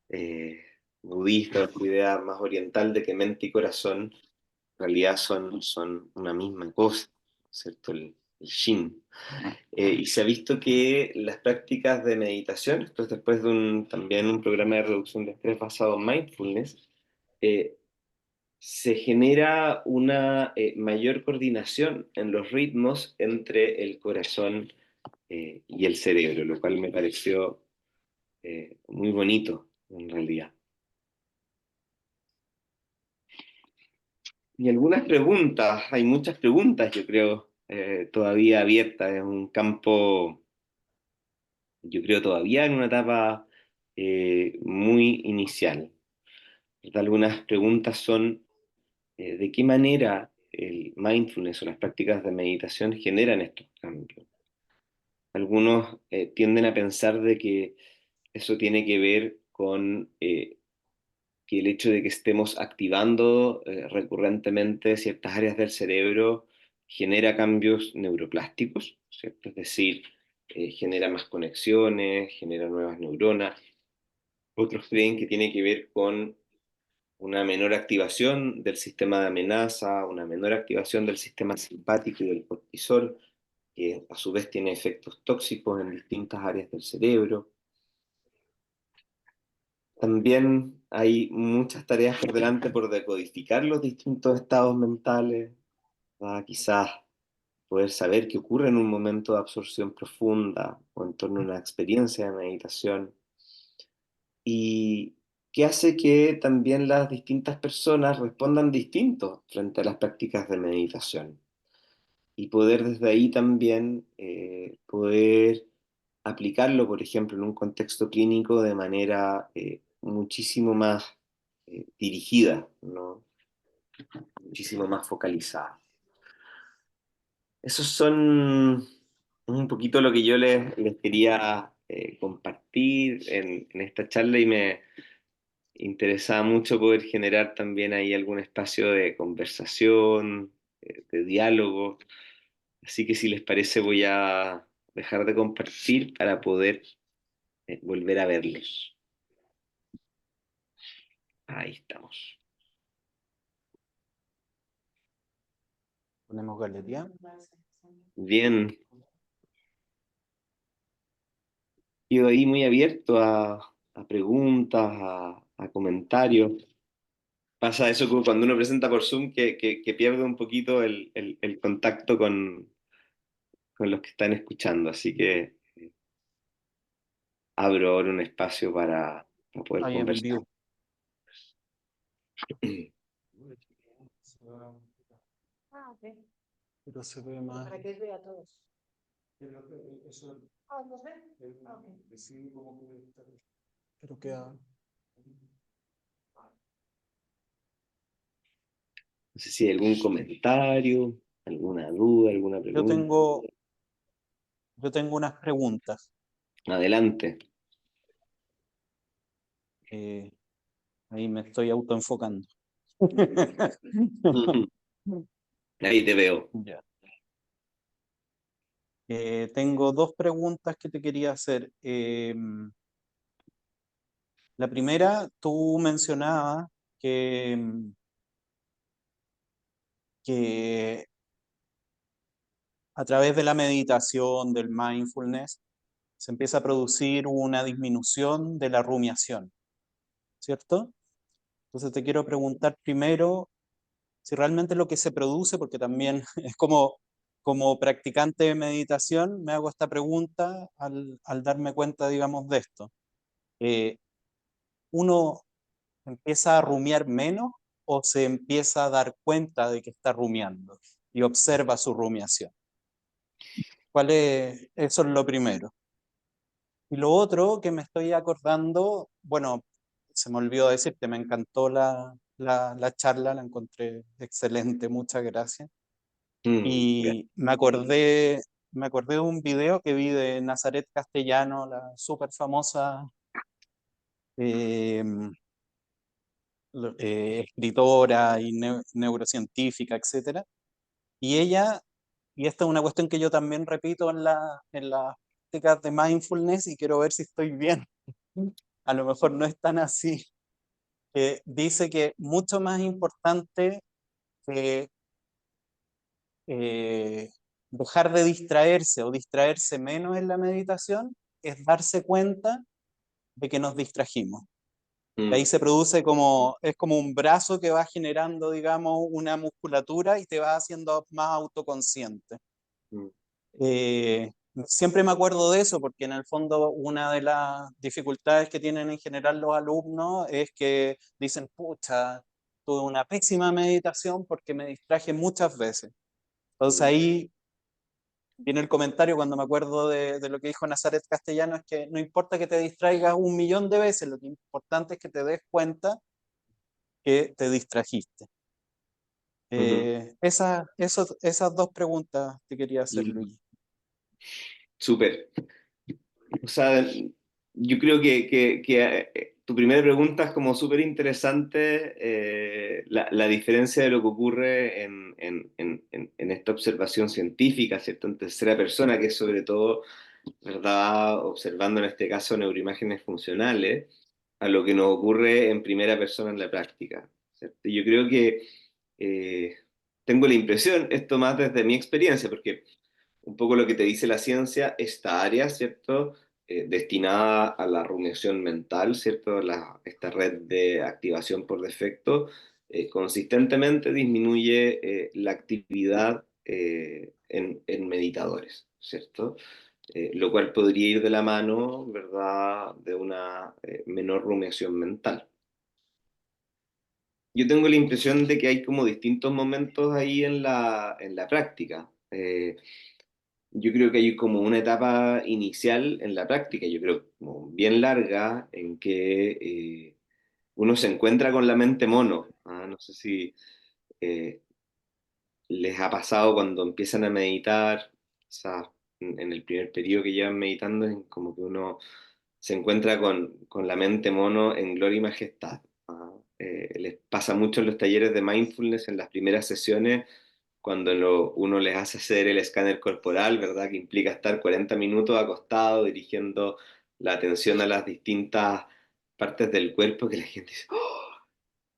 eh, budista, esta idea más oriental de que mente y corazón en realidad son una misma cosa, ¿cierto? El yin. Y se ha visto que las prácticas de meditación, esto es después de también un programa de reducción de estrés basado en mindfulness, eh, se genera una mayor coordinación en los ritmos entre el corazón y el cerebro, lo cual me pareció muy bonito en realidad. Y algunas preguntas, hay muchas preguntas, yo creo, todavía abiertas, es un campo, yo creo, todavía en una etapa muy inicial. Algunas preguntas son, ¿de qué manera el mindfulness o las prácticas de meditación generan estos cambios? Algunos tienden a pensar de que eso tiene que ver con que el hecho de que estemos activando recurrentemente ciertas áreas del cerebro genera cambios neuroplásticos, ¿cierto? Es decir, genera más conexiones, genera nuevas neuronas. Otros creen que tiene que ver con una menor activación del sistema de amenaza, una menor activación del sistema simpático y del cortisol, que a su vez tiene efectos tóxicos en distintas áreas del cerebro. También hay muchas tareas por delante por decodificar los distintos estados mentales, ¿verdad? Quizás poder saber qué ocurre en un momento de absorción profunda o en torno a una experiencia de meditación. Y que hace que también las distintas personas respondan distintos frente a las prácticas de meditación. Y poder desde ahí también poder aplicarlo, por ejemplo, en un contexto clínico de manera muchísimo más dirigida, ¿no? Muchísimo más focalizada. Esos son un poquito lo que yo les quería compartir en esta charla y me interesaba mucho poder generar también ahí algún espacio de conversación, de diálogo. Así que si les parece voy a dejar de compartir para poder volver a verlos. Ahí estamos. Ponemos galería. Bien, quedo ahí muy abierto a preguntas, a comentarios. Pasa eso como cuando uno presenta por Zoom que pierde un poquito el contacto con los que están escuchando. Así que abro ahora un espacio para poder Ahí en conversar. vivo. Ah, ok. Pero se ve más. Para que vea a todos. Ah, ¿nos ven? Ah, ok. Pero queda. No sé si hay algún comentario, alguna duda, alguna Yo pregunta. tengo unas preguntas. Adelante. Ahí me estoy autoenfocando. Ahí te veo. Ya. Tengo dos preguntas que te quería hacer. La primera, tú mencionabas que a través de la meditación, del mindfulness, se empieza a producir una disminución de la rumiación, ¿cierto? Entonces te quiero preguntar primero si realmente lo que se produce, porque también es como practicante de meditación, me hago esta pregunta al darme cuenta, digamos, de esto. ¿Uno empieza a rumiar menos o se empieza a dar cuenta de que está rumiando y observa su rumiación? ¿Cuál es? Eso es lo primero. Y lo otro que me estoy acordando, bueno, se me olvidó decirte, me encantó la charla, la encontré excelente, muchas gracias. Y me acordé de un video que vi de Nazaret Castellano, la súper famosa eh, escritora y neurocientífica, etcétera. Y ella, y esta es una cuestión que yo también repito en las prácticas de mindfulness y quiero ver si estoy bien. A lo mejor no es tan así. Dice que mucho más importante que eh, dejar de distraerse o distraerse menos en la meditación es darse cuenta de que nos distrajimos. Y ahí se produce es como un brazo que va generando, digamos, una musculatura y te va haciendo más autoconsciente. Siempre me acuerdo de eso porque en el fondo una de las dificultades que tienen en general los alumnos es que dicen, pucha, tuve una pésima meditación porque me distraje muchas veces. Entonces ahí viene el comentario cuando me acuerdo de lo que dijo Nazaret Castellano, es que no importa que te distraigas 1.000.000 de veces, lo que es importante es que te des cuenta que te distrajiste. Esas dos preguntas te quería hacer, Luis. Súper. O sea, yo creo que tu primera pregunta es como súper interesante, la diferencia de lo que ocurre en esta observación científica, ¿cierto? En tercera persona, que es sobre todo, ¿verdad? Observando en este caso neuroimágenes funcionales, a lo que nos ocurre en primera persona en la práctica, ¿cierto? Y yo creo que eh, tengo la impresión, esto más desde mi experiencia, porque un poco lo que te dice la ciencia, esta área, ¿cierto? Destinada a la rumiación mental, ¿cierto? Esta red de activación por defecto, consistentemente disminuye la actividad en meditadores, ¿cierto? Lo cual podría ir de la mano, ¿verdad?, de una menor rumiación mental. Yo tengo la impresión de que hay como distintos momentos ahí en la práctica. Yo creo que hay como una etapa inicial en la práctica, yo creo como bien larga, en que uno se encuentra con la mente mono. ¿Ah? No sé si eh, les ha pasado cuando empiezan a meditar, quizás en el primer periodo que llevan meditando, es como que uno se encuentra con la mente mono en gloria y majestad. ¿Ah? Les pasa mucho en los talleres de mindfulness, en las primeras sesiones, cuando uno les hace hacer el escáner corporal, ¿verdad? Que implica estar 40 minutos acostado, dirigiendo la atención a las distintas partes del cuerpo, que la gente dice, "Oh,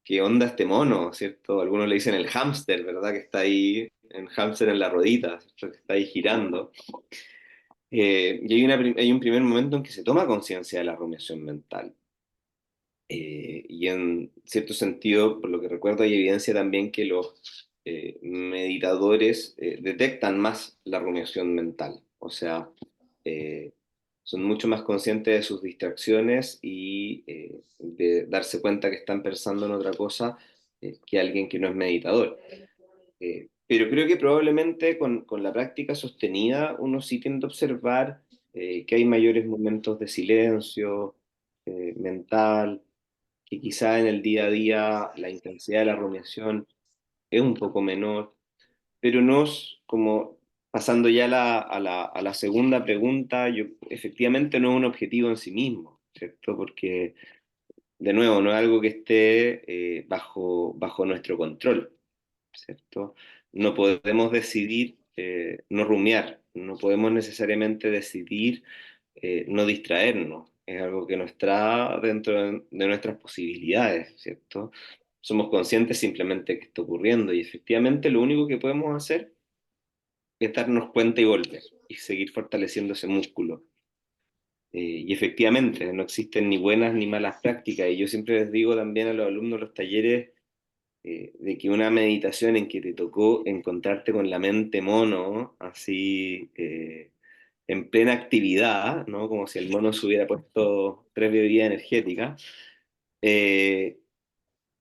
¿qué onda este mono?", ¿cierto? Algunos le dicen el hámster, ¿verdad? Que está ahí, el hámster en la ruedita, ¿cierto? Que está ahí girando. Y hay un primer momento en que se toma conciencia de la rumiación mental. Y en cierto sentido, por lo que recuerdo, hay evidencia también que los meditadores detectan más la rumiación mental. O sea, eh, son mucho más conscientes de sus distracciones y de darse cuenta que están pensando en otra cosa que alguien que no es meditador. Pero creo que probablemente con la práctica sostenida uno sí tiende a observar que hay mayores momentos de silencio mental, que quizá en el día a día la intensidad de la rumiación es un poco menor, pero no es como pasando ya a la segunda pregunta, yo, efectivamente no es un objetivo en sí mismo, ¿cierto? Porque, de nuevo, no es algo que esté bajo nuestro control, ¿cierto? No podemos decidir no rumiar, no podemos necesariamente decidir no distraernos, es algo que no está dentro de nuestras posibilidades, ¿cierto? Somos conscientes simplemente que está ocurriendo y efectivamente lo único que podemos hacer es darnos cuenta y volver y seguir fortaleciendo ese músculo. Y efectivamente, no existen ni buenas ni malas prácticas y yo siempre les digo también a los alumnos de los talleres de que una meditación en que te tocó encontrarte con la mente mono, así en plena actividad, ¿no? Como si el mono se hubiera puesto 3 bebidas energéticas, eh,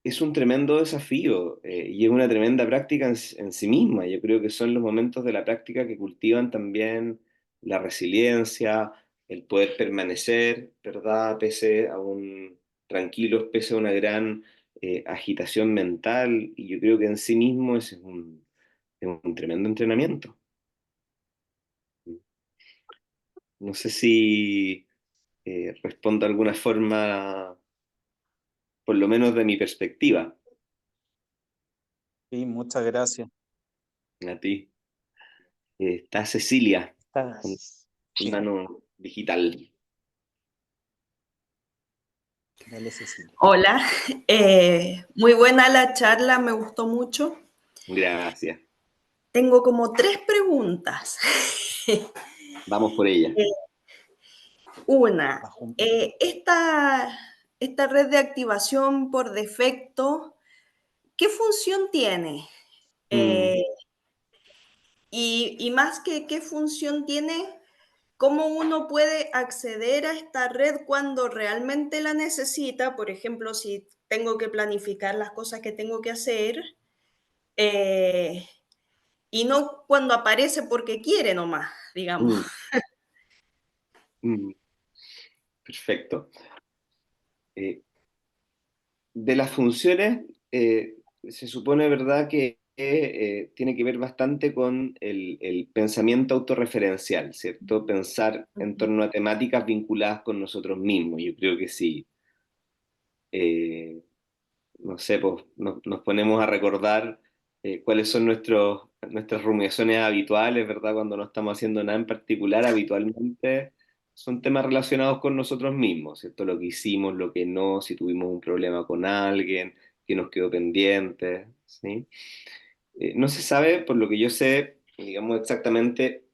es un tremendo desafío y es una tremenda práctica en sí misma. Yo creo que son los momentos de la práctica que cultivan también la resiliencia, el poder permanecer, ¿verdad? Pese a un tranquilos, pese a una gran agitación mental. Y yo creo que en sí mismo ese es un tremendo entrenamiento. No sé si respondo de alguna forma, por lo menos de mi perspectiva, Sí, muchas gracias. a ti. Está Cecilia, con Estás- su Sí, mano digital. dale, Cecilia. Hola, muy buena la charla, me gustó mucho. Gracias. Tengo como 3 preguntas. Vamos por ella. Una, Bajo un- esta red de activación por defecto, ¿qué función tiene? Mm, Eh, y más que qué función tiene, ¿cómo uno puede acceder a esta red cuando realmente la necesita? Por ejemplo, si tengo que planificar las cosas que tengo que hacer, eh, y no cuando aparece porque quiere nomás, digamos. mm, mm. Perfecto. Eh, de las funciones, se supone, ¿verdad?, que tiene que ver bastante con el pensamiento autorreferencial, ¿cierto? Pensar en torno a temáticas vinculadas con nosotros mismos. Yo creo que sí. Eh, no sé, pues nos ponemos a recordar cuáles son nuestras rumiaciones habituales, ¿verdad? Cuando no estamos haciendo nada en particular, habitualmente son temas relacionados con nosotros mismos, ¿cierto? Lo que hicimos, lo que no, si tuvimos un problema con alguien, que nos quedó pendiente, ¿sí? No se sabe, por lo que yo sé, digamos exactamente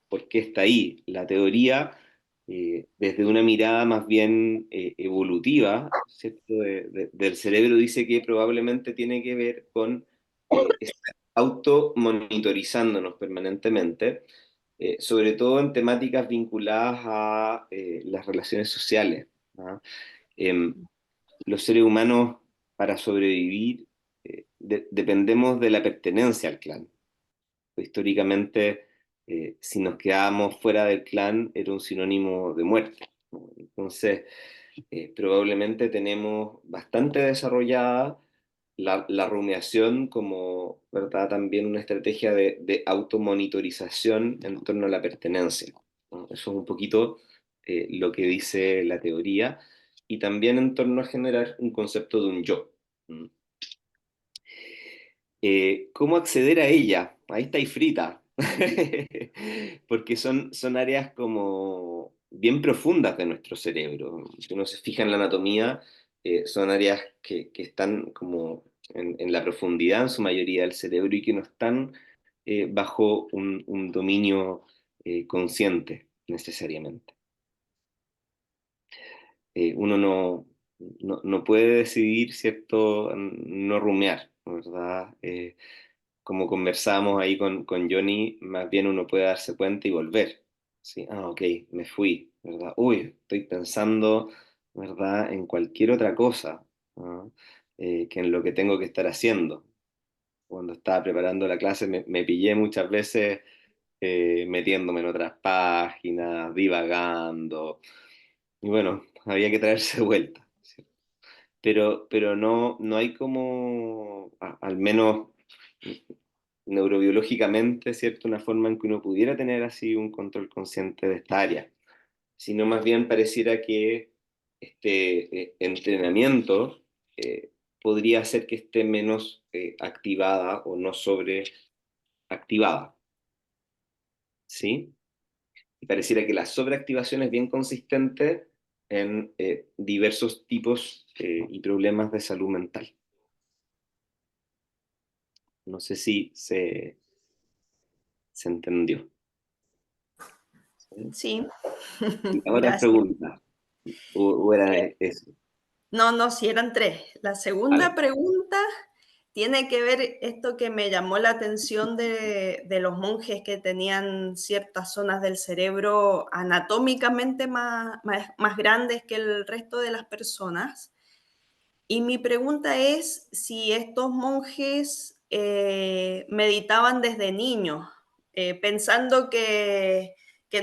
por qué está ahí. La teoría, desde una mirada más bien evolutiva, ¿cierto? Del cerebro, dice que probablemente tiene que ver con estar automonitorizándonos permanentemente, sobre todo en temáticas vinculadas a las relaciones sociales, ¿ah? Em, los seres humanos, para sobrevivir, dependemos de la pertenencia al clan. Históricamente, si nos quedábamos fuera del clan, era un sinónimo de muerte, ¿no? Entonces, probablemente tenemos bastante desarrollada la rumiación como, ¿verdad?, también una estrategia de automonitorización en torno a la pertenencia, ¿no? Eso es un poquito lo que dice la teoría y también en torno a generar un concepto de un yo. ¿Mm? ¿Cómo acceder a ella? Ahí está y frita. Porque son áreas como bien profundas de nuestro cerebro. Si uno se fija en la anatomía, son áreas que están como en la profundidad en su mayoría del cerebro y que no están bajo un dominio consciente necesariamente. Uno no puede decidir, ¿cierto?, no rumiar, ¿verdad? Como conversábamos ahí con Johnny, más bien uno puede darse cuenta y volver. ¿Sí? Ah, ok, me fui, ¿verdad? Uy, estoy pensando, ¿verdad?, en cualquier otra cosa, ¿no? Que en lo que tengo que estar haciendo. cuando estaba preparando la clase me pillé muchas veces metiéndome en otras páginas, divagando, y bueno, había que traerse de vuelta, ¿sí? Pero no hay como, al menos neurobiológicamente, ¿cierto? Una forma en que uno pudiera tener así un control consciente de esta área, sino más bien pareciera que este entrenamiento podría hacer que esté menos activada o no sobreactivada, ¿sí? Y pareciera que la sobreactivación es bien consistente en diversos tipos y problemas de salud mental. No sé si se entendió. ¿Sí? Sí, Y las otras gracias. preguntas, o era eso. No, no, si eran tres. La segunda Vale. pregunta tiene que ver esto que me llamó la atención de los monjes que tenían ciertas zonas del cerebro anatómicamente más grandes que el resto de las personas. Y mi pregunta es si estos monjes meditaban desde niños, pensando que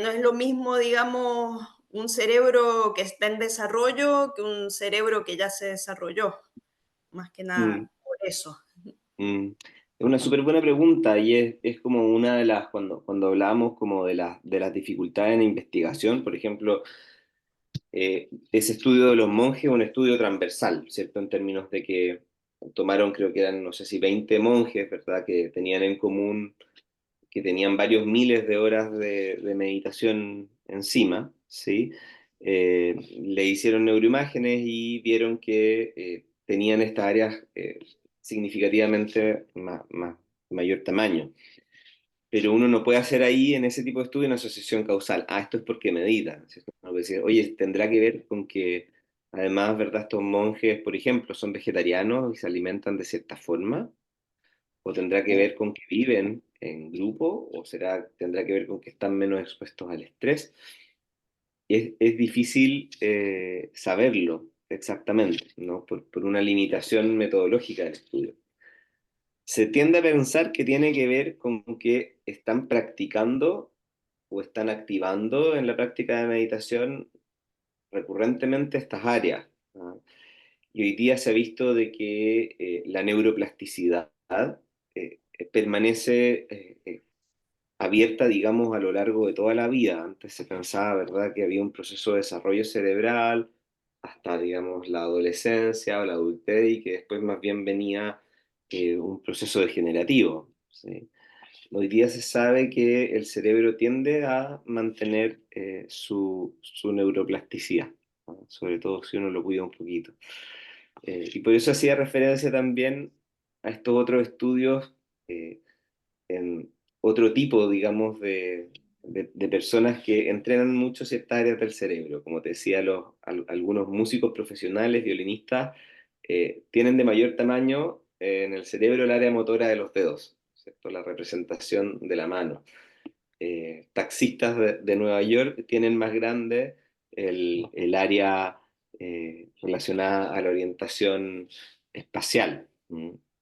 no es lo mismo, digamos, un cerebro que está en desarrollo que un cerebro que ya se desarrolló, más que Mm. nada por eso. Mm, es una súper buena pregunta y es como una de las, cuando hablábamos como de las dificultades en investigación, por ejemplo, ese estudio de los monjes es un estudio transversal, ¿cierto? En términos de que tomaron, creo que eran, no sé si 20 monjes, ¿verdad? Que tenían en común, que tenían varios miles de horas de meditación encima, ¿sí? Le hicieron neuroimágenes y vieron que tenían estas áreas significativamente mayor tamaño. Pero uno no puede hacer ahí en ese tipo de estudio una asociación causal. Ah, esto es porque medita, ¿cierto? Uno puede decir, oye, tendrá que ver con que además, ¿verdad? Estos monjes, por ejemplo, son vegetarianos y se alimentan de cierta forma, o tendrá que ver con que viven en grupo, o tendrá que ver con que están menos expuestos al estrés. Es difícil saberlo exactamente, ¿no? Por una limitación metodológica del estudio. Se tiende a pensar que tiene que ver con que están practicando o están activando en la práctica de meditación recurrentemente estas áreas, ¿no? Y hoy día se ha visto de que la neuroplasticidad permanece abierta, digamos, a lo largo de toda la vida. Antes se pensaba, ¿verdad?, que había un proceso de desarrollo cerebral hasta, digamos, la adolescencia o la adultez y que después más bien venía un proceso degenerativo, ¿sí? Hoy día se sabe que el cerebro tiende a mantener su neuroplasticidad, ¿no? Sobre todo si uno lo cuida un poquito. Y por eso hacía referencia también a estos otros estudios eh, en otro tipo, digamos, de personas que entrenan mucho ciertas áreas del cerebro. Como te decía, algunos músicos profesionales, violinistas, tienen de mayor tamaño en el cerebro el área motora de los dedos, ¿cierto? La representación de la mano. Taxistas de Nueva York tienen más grande el área relacionada a la orientación espacial.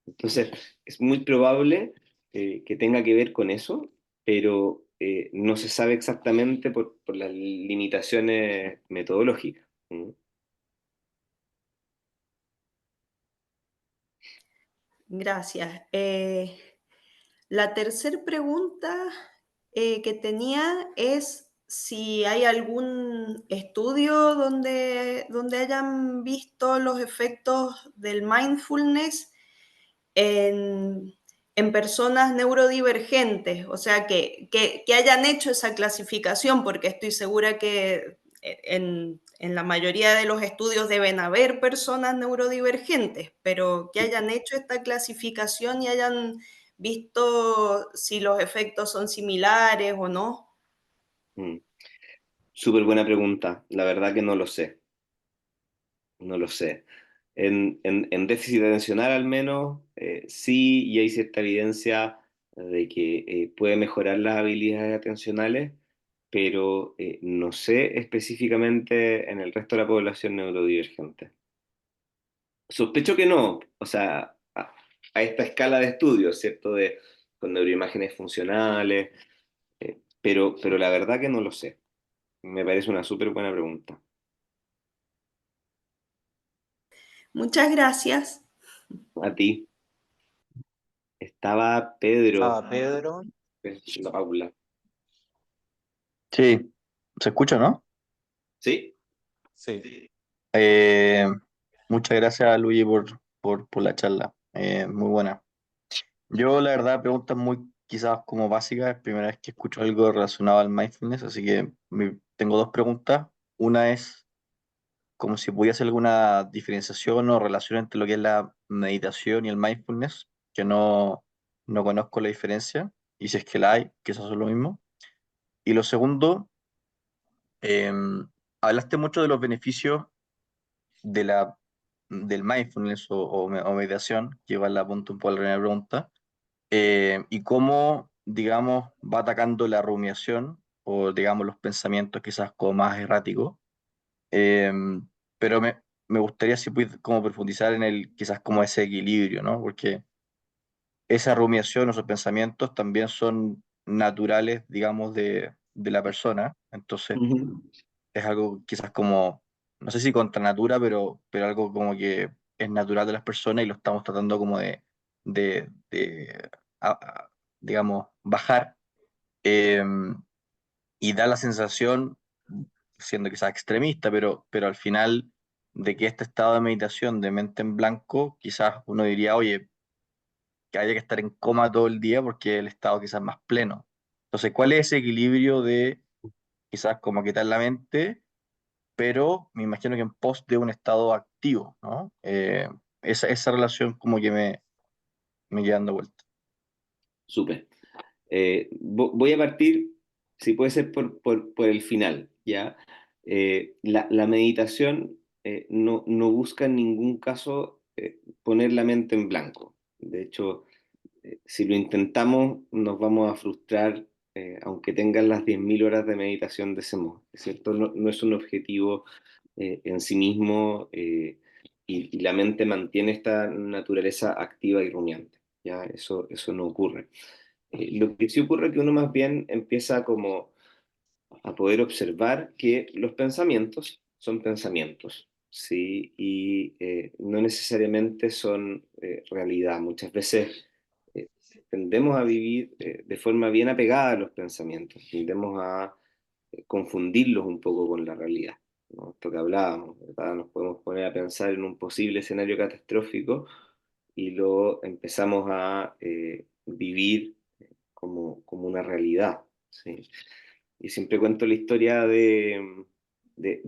Entonces, es muy probable que tenga que ver con eso, pero no se sabe exactamente por las limitaciones metodológicas. ¿Mm? Gracias. La tercera pregunta que tenía es si hay algún estudio donde hayan visto los efectos del mindfulness en, en personas neurodivergentes, o sea, que hayan hecho esa clasificación, porque estoy segura que en la mayoría de los estudios deben haber personas neurodivergentes, pero que hayan hecho esta clasificación y hayan visto si los efectos son similares o no. Mm. Súper buena pregunta. La verdad que no lo sé. No lo sé. En déficit atencional al menos, sí, y hay cierta evidencia de que puede mejorar las habilidades atencionales, pero no sé específicamente en el resto de la población neurodivergente. Sospecho que no, o sea, a esta escala de estudio, ¿cierto? Con neuroimágenes funcionales, pero la verdad que no lo sé. Me parece una súper buena pregunta. Muchas gracias. A ti. Estaba Pedro, Pedro. la Paula. Sí, se escucha, ¿no? ¿Sí? Sí. Eh, Muchas gracias, Luigi, por la charla. Muy buena. Yo, la verdad, preguntas muy quizás como básicas. Es primera vez que escucho algo relacionado al mindfulness, así que tengo dos preguntas. Una es como si pudiese alguna diferenciación o relación entre lo que es la meditación y el mindfulness, que no conozco la diferencia, y si es que la hay, quizás son lo mismo. Y lo segundo, hablaste mucho de los beneficios de del mindfulness o meditación, que igual la apunto un poco a la primera pregunta, y cómo, digamos, va atacando la rumiación o, digamos, los pensamientos quizás como más erráticos. Eh, pero me gustaría si puedes como profundizar en quizás como ese equilibrio, ¿no? Porque esa rumiación o esos pensamientos también son naturales, digamos, de la persona. Entonces, Ujú. es algo quizás como, no sé si contra natura, pero algo como que es natural de las personas y lo estamos tratando como de digamos, bajar, eh, y da la sensación, siendo quizás extremista, pero al final de que este estado de meditación de mente en blanco, quizás uno diría, oye, que haya que estar en coma todo el día porque el estado quizás más pleno. Entonces, ¿cuál es ese equilibrio de quizás como quitar la mente, pero me imagino que en pos de un estado activo, ¿no? Esa relación como que me queda dando vuelta. Súper. Voy a partir, si puede ser, por el final, ¿ya? La meditación no busca en ningún caso poner la mente en blanco. De hecho, si lo intentamos, nos vamos a frustrar, aunque tengan las 10.000 horas de meditación de ese modo, ¿cierto? No es un objetivo en sí mismo, y la mente mantiene esta naturaleza activa y rumiante. ¿Ya? Eso no ocurre. Lo que sí ocurre es que uno más bien empieza como a poder observar que los pensamientos son pensamientos, ¿sí? Y no necesariamente son realidad. Muchas veces eh, tendemos a vivir de forma bien apegada a los pensamientos, tendemos a confundirlos un poco con la realidad, ¿no? Esto que hablábamos, ¿verdad? Nos podemos poner a pensar en un posible escenario catastrófico y lo empezamos a vivir como una realidad, ¿sí? Y siempre cuento la historia de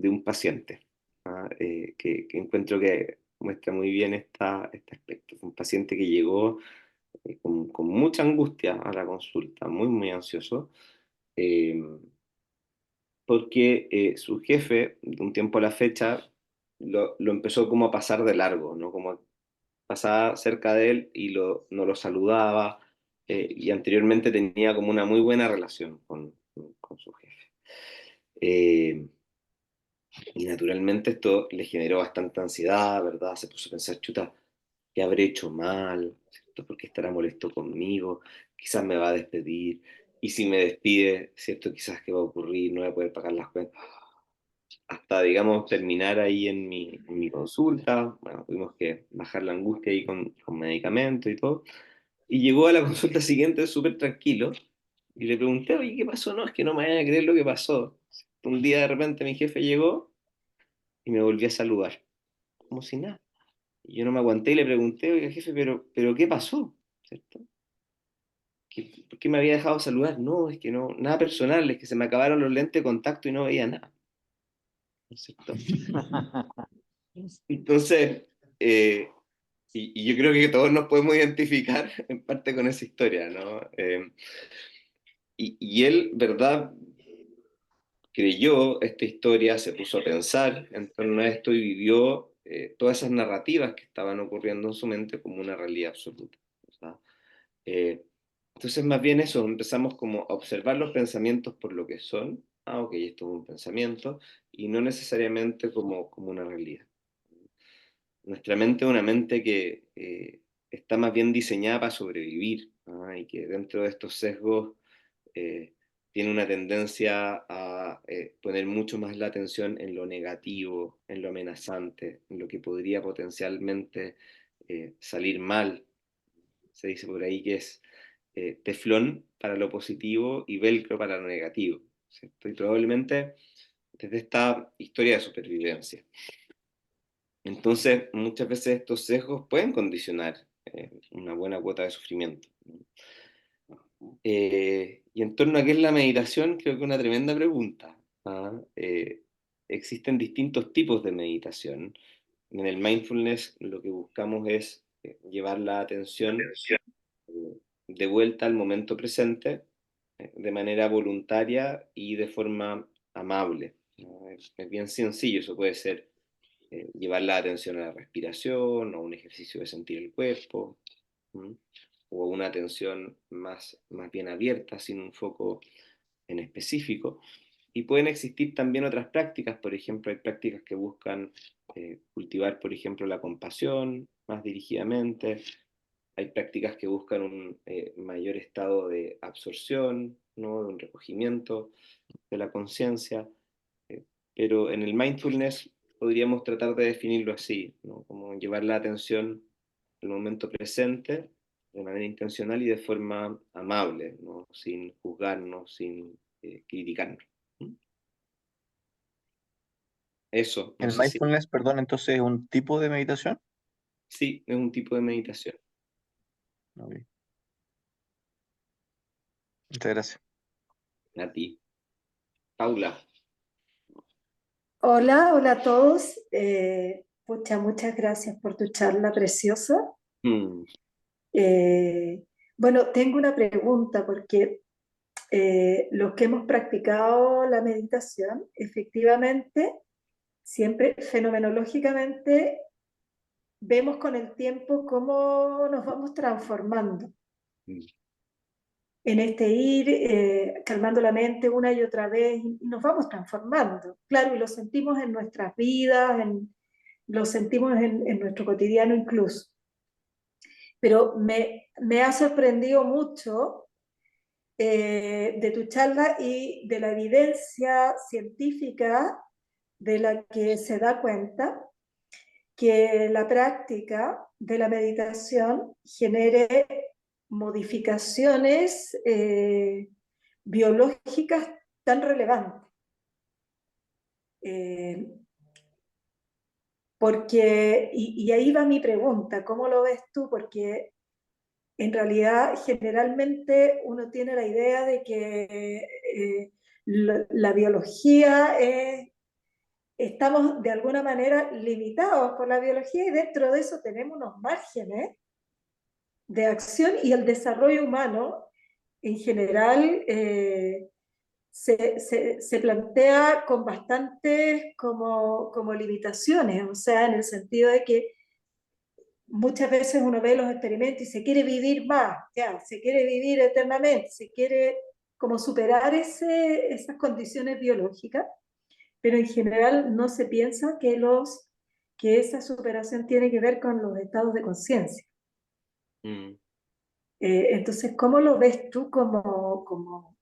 un paciente, ¿ah? Que encuentro que muestra muy bien este aspecto. Fue un paciente que llegó con mucha angustia a la consulta, muy, muy ansioso, eh, porque su jefe, de un tiempo a la fecha, lo empezó como a pasar de largo, ¿no? Como pasaba cerca de él y no lo saludaba, y anteriormente tenía como una muy buena relación con su jefe. Eh, y naturalmente esto le generó bastante ansiedad, ¿verdad? Se puso a pensar, chuta, ¿qué habré hecho mal? ¿Cierto? ¿Por qué estará molesto conmigo? Quizás me va a despedir. Y si me despide, ¿cierto? Quizás qué va a ocurrir, no voy a poder pagar las cuentas. Hasta, digamos, terminar ahí en mi consulta. Bueno, tuvimos que bajar la angustia ahí con medicamentos y todo. Y llegó a la consulta siguiente súper tranquilo. Y le pregunté, oye, ¿qué pasó? No, es que no me vayan a creer lo que pasó. Un día de repente mi jefe llegó y me volvió a saludar, como si nada. Y yo no me aguanté y le pregunté, oiga, jefe, pero ¿qué pasó? ¿Cierto? ¿Por qué me había dejado saludar? No, es que no, nada personal, es que se me acabaron los lentes de contacto y no veía nada. ¿No es cierto? Entonces, eh, y yo creo que todos nos podemos identificar en parte con esa historia, ¿no? Y él, ¿verdad? Creyó esta historia, se puso a pensar en torno a esto y vivió todas esas narrativas que estaban ocurriendo en su mente como una realidad absoluta. O sea, eh, entonces, más bien eso, empezamos como a observar los pensamientos por lo que son. Ah, ok, esto es un pensamiento, y no necesariamente como una realidad. Nuestra mente es una mente que está más bien diseñada para sobrevivir, ¿ah? Y que dentro de estos sesgos tiene una tendencia a poner mucho más la atención en lo negativo, en lo amenazante, en lo que podría potencialmente salir mal. Se dice por ahí que es teflón para lo positivo y velcro para lo negativo, ¿cierto? Y probablemente desde esta historia de supervivencia. Entonces, muchas veces estos sesgos pueden condicionar una buena cuota de sufrimiento. Y en torno a qué es la meditación, creo que es una tremenda pregunta. ¿Ah? Existen distintos tipos de meditación. En el mindfulness lo que buscamos es llevar la atención de vuelta al momento presente de manera voluntaria y de forma amable, ¿no? Es bien sencillo, eso puede ser llevar la atención a la respiración o un ejercicio de sentir el cuerpo, ¿m? O una atención más bien abierta, sin un foco en específico. Y pueden existir también otras prácticas, por ejemplo, hay prácticas que buscan cultivar, por ejemplo, la compasión más dirigidamente, hay prácticas que buscan un mayor estado de absorción, ¿no? De un recogimiento de la conciencia, eh, pero en el mindfulness podríamos tratar de definirlo así, ¿no? Como llevar la atención al momento presente de manera intencional y de forma amable, ¿no? Sin juzgarnos, sin criticarnos. ¿Mm? Eso, no El sé si mindfulness, perdón, entonces es un tipo de meditación. sí es un tipo de meditación. Ok, muchas gracias. A ti. Paula. Hola, hola a todos. Pucha, muchas gracias por tu charla preciosa. Mm, Eh, bueno, tengo una pregunta porque los que hemos practicado la meditación, efectivamente, siempre fenomenológicamente vemos con el tiempo cómo nos vamos transformando mm, en este ir calmando la mente una y otra vez y nos vamos transformando. Claro, y lo sentimos en nuestras vidas, lo sentimos en nuestro cotidiano incluso. Pero me ha sorprendido mucho de tu charla y de la evidencia científica de la que se da cuenta que la práctica de la meditación genere modificaciones biológicas tan relevantes. Eh, porque, y ahí va mi pregunta, ¿cómo lo ves tú? Porque en realidad generalmente uno tiene la idea de que la biología estamos de alguna manera limitados por la biología y dentro de eso tenemos unos márgenes de acción y el desarrollo humano en general se plantea con bastantes como limitaciones, o sea, en el sentido de que muchas veces uno ve los experimentos y se quiere vivir más, ya, se quiere vivir eternamente, se quiere como superar esas condiciones biológicas, pero en general no se piensa que esa superación tiene que ver con los estados de conciencia. mm. Entonces, ¿cómo lo ves tú como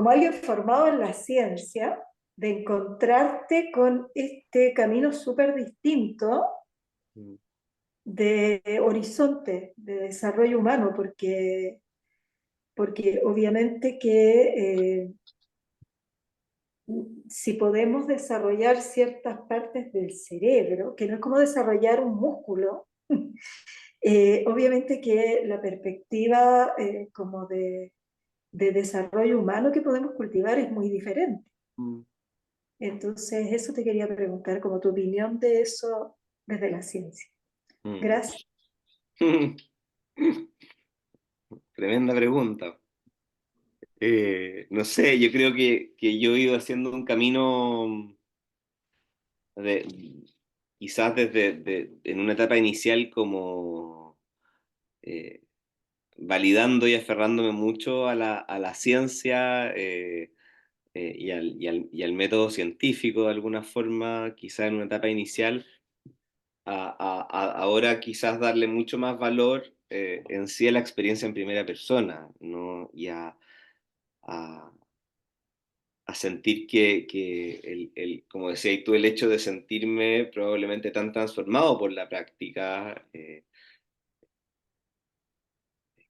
alguien formado en la ciencia, de encontrarte con este camino súper distinto Mm. de horizonte de desarrollo humano? Porque obviamente que si podemos desarrollar ciertas partes del cerebro, que no es como desarrollar un músculo, obviamente que la perspectiva como de desarrollo humano que podemos cultivar es muy diferente. Mm. Entonces, eso te quería preguntar, como tu opinión de eso desde la ciencia. Mm. Gracias. Tremenda pregunta. No sé, yo creo que yo he ido haciendo un camino de, quizás en una etapa inicial como eh, validando y aferrándome mucho a la ciencia y al método científico de alguna forma, quizás en una etapa inicial, ahora quizás darle mucho más valor en sí a la experiencia en primera persona, ¿no? Y a, a sentir que como decías tú, el hecho de sentirme probablemente tan transformado por la práctica,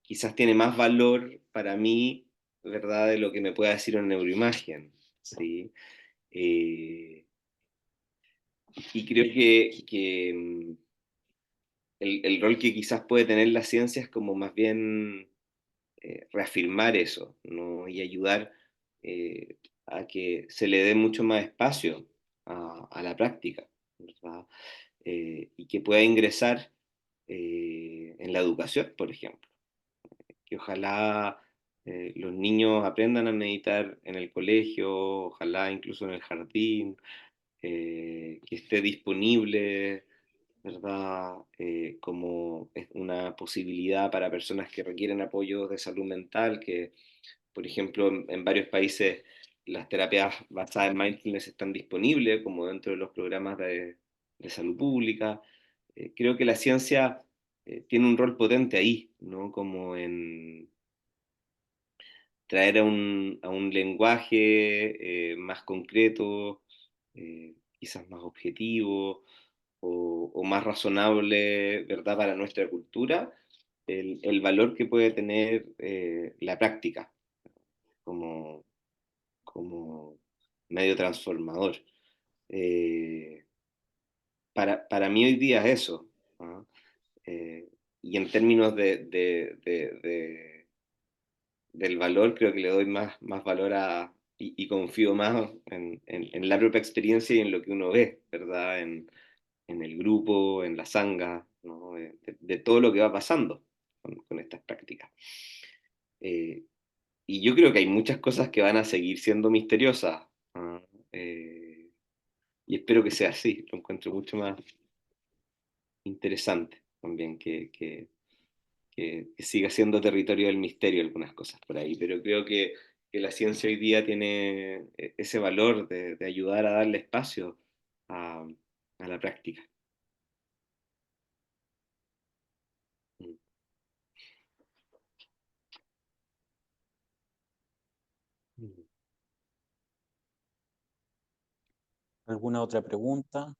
quizás tiene más valor para mí, ¿verdad?, de lo que me pueda decir una neuroimagen, ¿sí? Eh, y creo que el rol que quizás puede tener la ciencia es como más bien reafirmar eso, ¿no? Y ayudar a que se le dé mucho más espacio a la práctica, ¿verdad? Y que pueda ingresar en la educación, por ejemplo. Que ojalá los niños aprendan a meditar en el colegio, ojalá incluso en el jardín, que esté disponible, ¿verdad? Como es una posibilidad para personas que requieren apoyo de salud mental, que por ejemplo en varios países las terapias basadas en mindfulness están disponibles, como dentro de los programas de salud pública. Creo que la ciencia tiene un rol potente ahí, ¿no? Como en traer a un lenguaje más concreto, quizás más objetivo o más razonable, ¿verdad?, para nuestra cultura, el valor que puede tener la práctica como, como medio transformador. Eh, para mí hoy día es eso, ¿no? Eh, y en términos del valor, creo que le doy más valor y confío más en la propia experiencia y en lo que uno ve, ¿verdad? En el grupo, en la sanga, ¿no? De todo lo que va pasando con estas prácticas. Eh, y yo creo que hay muchas cosas que van a seguir siendo misteriosas, ¿ah? Y espero que sea así, lo encuentro mucho más interesante también que siga siendo territorio del misterio algunas cosas por ahí, pero creo que la ciencia hoy día tiene ese valor de ayudar a darle espacio a, a la práctica. Mm. Mm. ¿Alguna otra pregunta?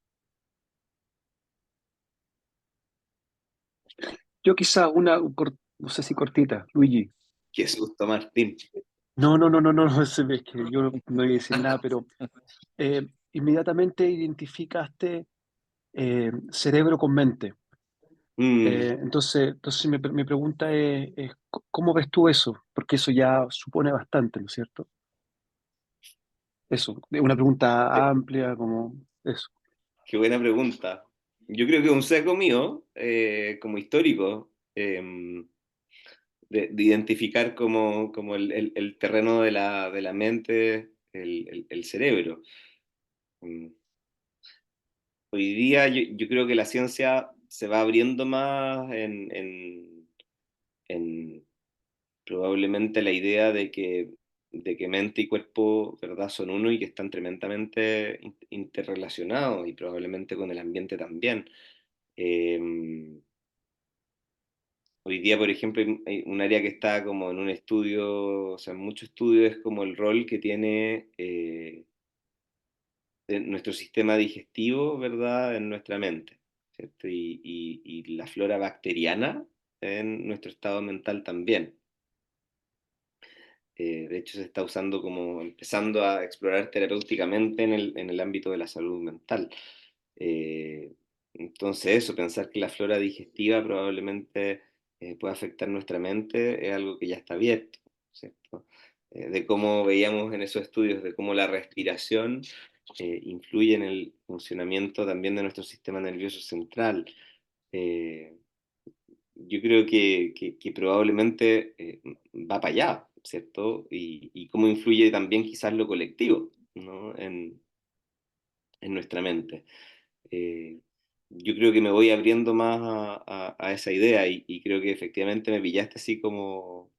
Yo quizás no sé si cortita, Luigi. Qué susto, Martín. No, no, no, no, no, no, es que yo no voy a decir nada, pero inmediatamente identificaste cerebro con mente. Mm. Entonces mi pregunta es, ¿cómo ves tú eso? Porque eso ya supone bastante, ¿no es cierto? Eso, una pregunta amplia, como eso. Qué buena pregunta. Yo creo que un sesgo mío, como histórico, de identificar como el terreno de la mente, el cerebro. Mm. Hoy día yo creo que la ciencia se va abriendo más en probablemente la idea de que mente y cuerpo, ¿verdad?, son uno y que están tremendamente interrelacionados y probablemente con el ambiente también. Eh, Hoy día, por ejemplo, hay un área que está como en un estudio, o sea, en muchos estudios es como el rol que tiene de nuestro sistema digestivo, ¿verdad?, en nuestra mente, ¿cierto? Y la flora bacteriana en nuestro estado mental también. De hecho, se está usando como empezando a explorar terapéuticamente en el ámbito de la salud mental. Eh, entonces, eso, pensar que la flora digestiva probablemente puede afectar nuestra mente es algo que ya está abierto, ¿cierto? De cómo veíamos en esos estudios, de cómo la respiración influye en el funcionamiento también de nuestro sistema nervioso central. Eh, yo creo que probablemente va para allá, ¿cierto? Y cómo influye también quizás lo colectivo, ¿no?, en nuestra mente. Eh, yo creo que me voy abriendo más a esa idea y creo que efectivamente me pillaste así como,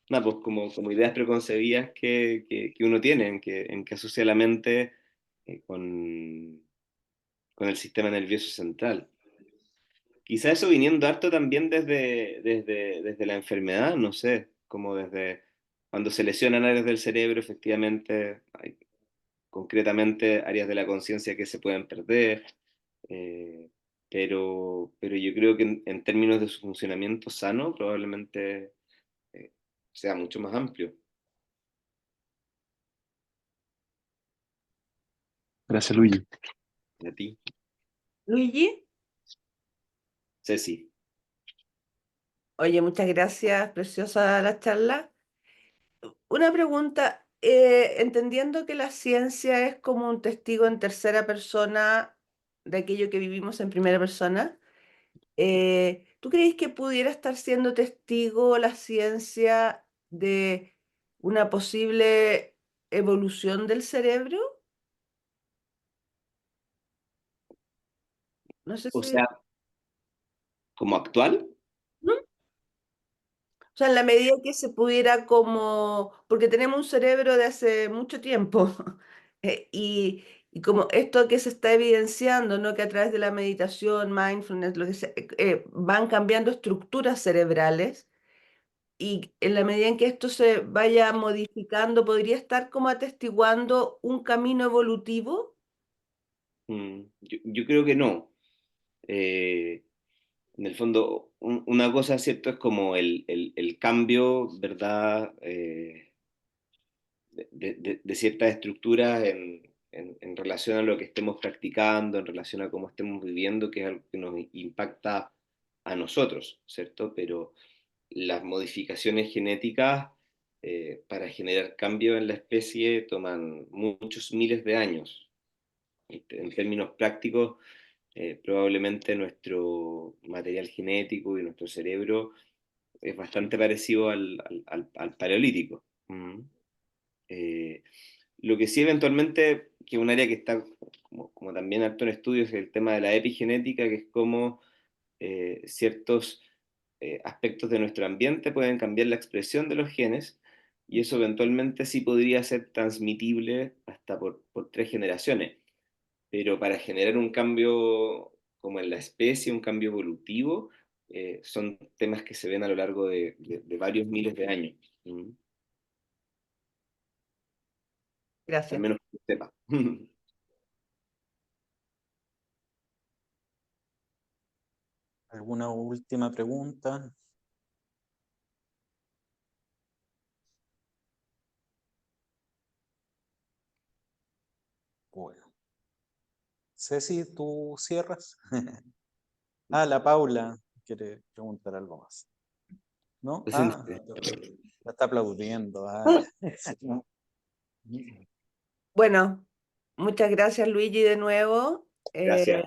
nada, pues como ideas preconcebidas que uno tiene, en que asocia la mente con el sistema nervioso central. Quizá eso viniendo harto también desde la enfermedad, no sé, como desde cuando se lesionan áreas del cerebro, efectivamente, hay concretamente áreas de la conciencia que se pueden perder, eh, pero yo creo que en términos de su funcionamiento sano, probablemente eh, sea mucho más amplio. Gracias, Luigi. A ti, Luigi, Ceci. oye, muchas gracias, preciosa la charla. Una pregunta, entendiendo que la ciencia es como un testigo en tercera persona de aquello que vivimos en primera persona, ¿tú crees que pudiera estar siendo testigo la ciencia de una posible evolución del cerebro? No sé O si... sea, como actual. ¿Mm? O sea, en la medida que se pudiera como, porque tenemos un cerebro de hace mucho tiempo, y como esto que se está evidenciando, ¿no? Que a través de la meditación, mindfulness, lo que sea, van cambiando estructuras cerebrales, y en la medida en que esto se vaya modificando, podría estar como atestiguando un camino evolutivo. Yo creo que no. Eh, en el fondo, una cosa, ¿cierto? Es como el cambio, ¿verdad? De ciertas estructuras en relación a lo que estemos practicando, en relación a cómo estemos viviendo, que es algo que nos impacta a nosotros, ¿cierto? Pero las modificaciones genéticas para generar cambio en la especie toman muchos miles de años. En términos prácticos, probablemente nuestro material genético y nuestro cerebro es bastante parecido al paleolítico. Eh, lo que sí eventualmente, que es un área que está como también harto en estudios, es el tema de la epigenética, que es cómo ciertos aspectos de nuestro ambiente pueden cambiar la expresión de los genes, y eso eventualmente sí podría ser transmitible hasta por 3 generaciones. Pero para generar un cambio como en la especie, un cambio evolutivo, son temas que se ven a lo largo de varios miles de años. Al Gracias. menos que sepa. ¿Alguna última pregunta? Bueno. Ceci, ¿tú cierras? Ah, la Paula quiere preguntar algo más. ¿No? Ah, la está aplaudiendo. Ah. Bueno, muchas gracias, Luigi, de nuevo. Gracias.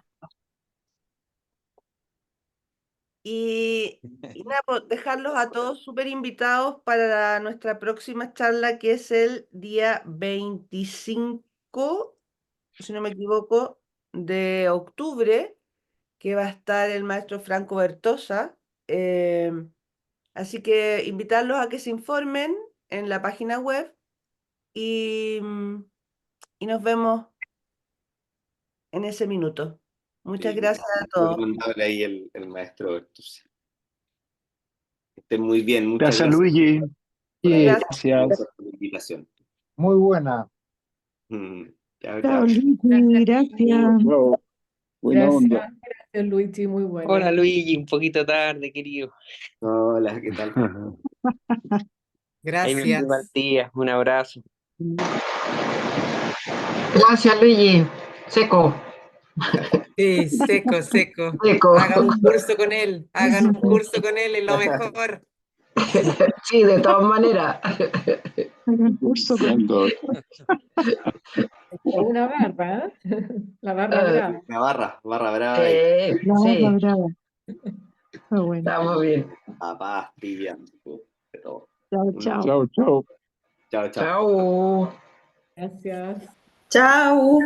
Y nada, pues, dejarlos a todos súper invitados para nuestra próxima charla, que es el día 25, si no me equivoco, de octubre, que va a estar el maestro Franco Bertosa. Eh, Así que invitarlos a que se informen en la página web, y, y nos vemos en ese minuto. Muchas Sí, gracias a muy todos. recomendable ahí el maestro Bertus. Que estén muy bien, muchas Gracias, gracias Luigi. por Gracias. Gracias. por la invitación. Muy buena. Chao, Chao, chao. Luigi, gracias. Chao. Buena onda. Gracias, Luigi, muy buena. Hola Luigi, un poquito tarde, querido. Hola, ¿qué tal? Ahí me fui Gracias. Matías, un abrazo. Gracias, Luigi. Seco, Sí, seco, seco. seco. Hagan un curso con él, hagan un curso con él, es lo mejor. Sí, de todas maneras. Un curso con todo. Una barra, ¿eh? La barra Ah, brava. La barra brava y sí, Bravo. Muy bueno. estamos bien. papás, tías, de todo. Chao, chao. Chao, chao. Chao, chao. Chao. Gracias. Chao.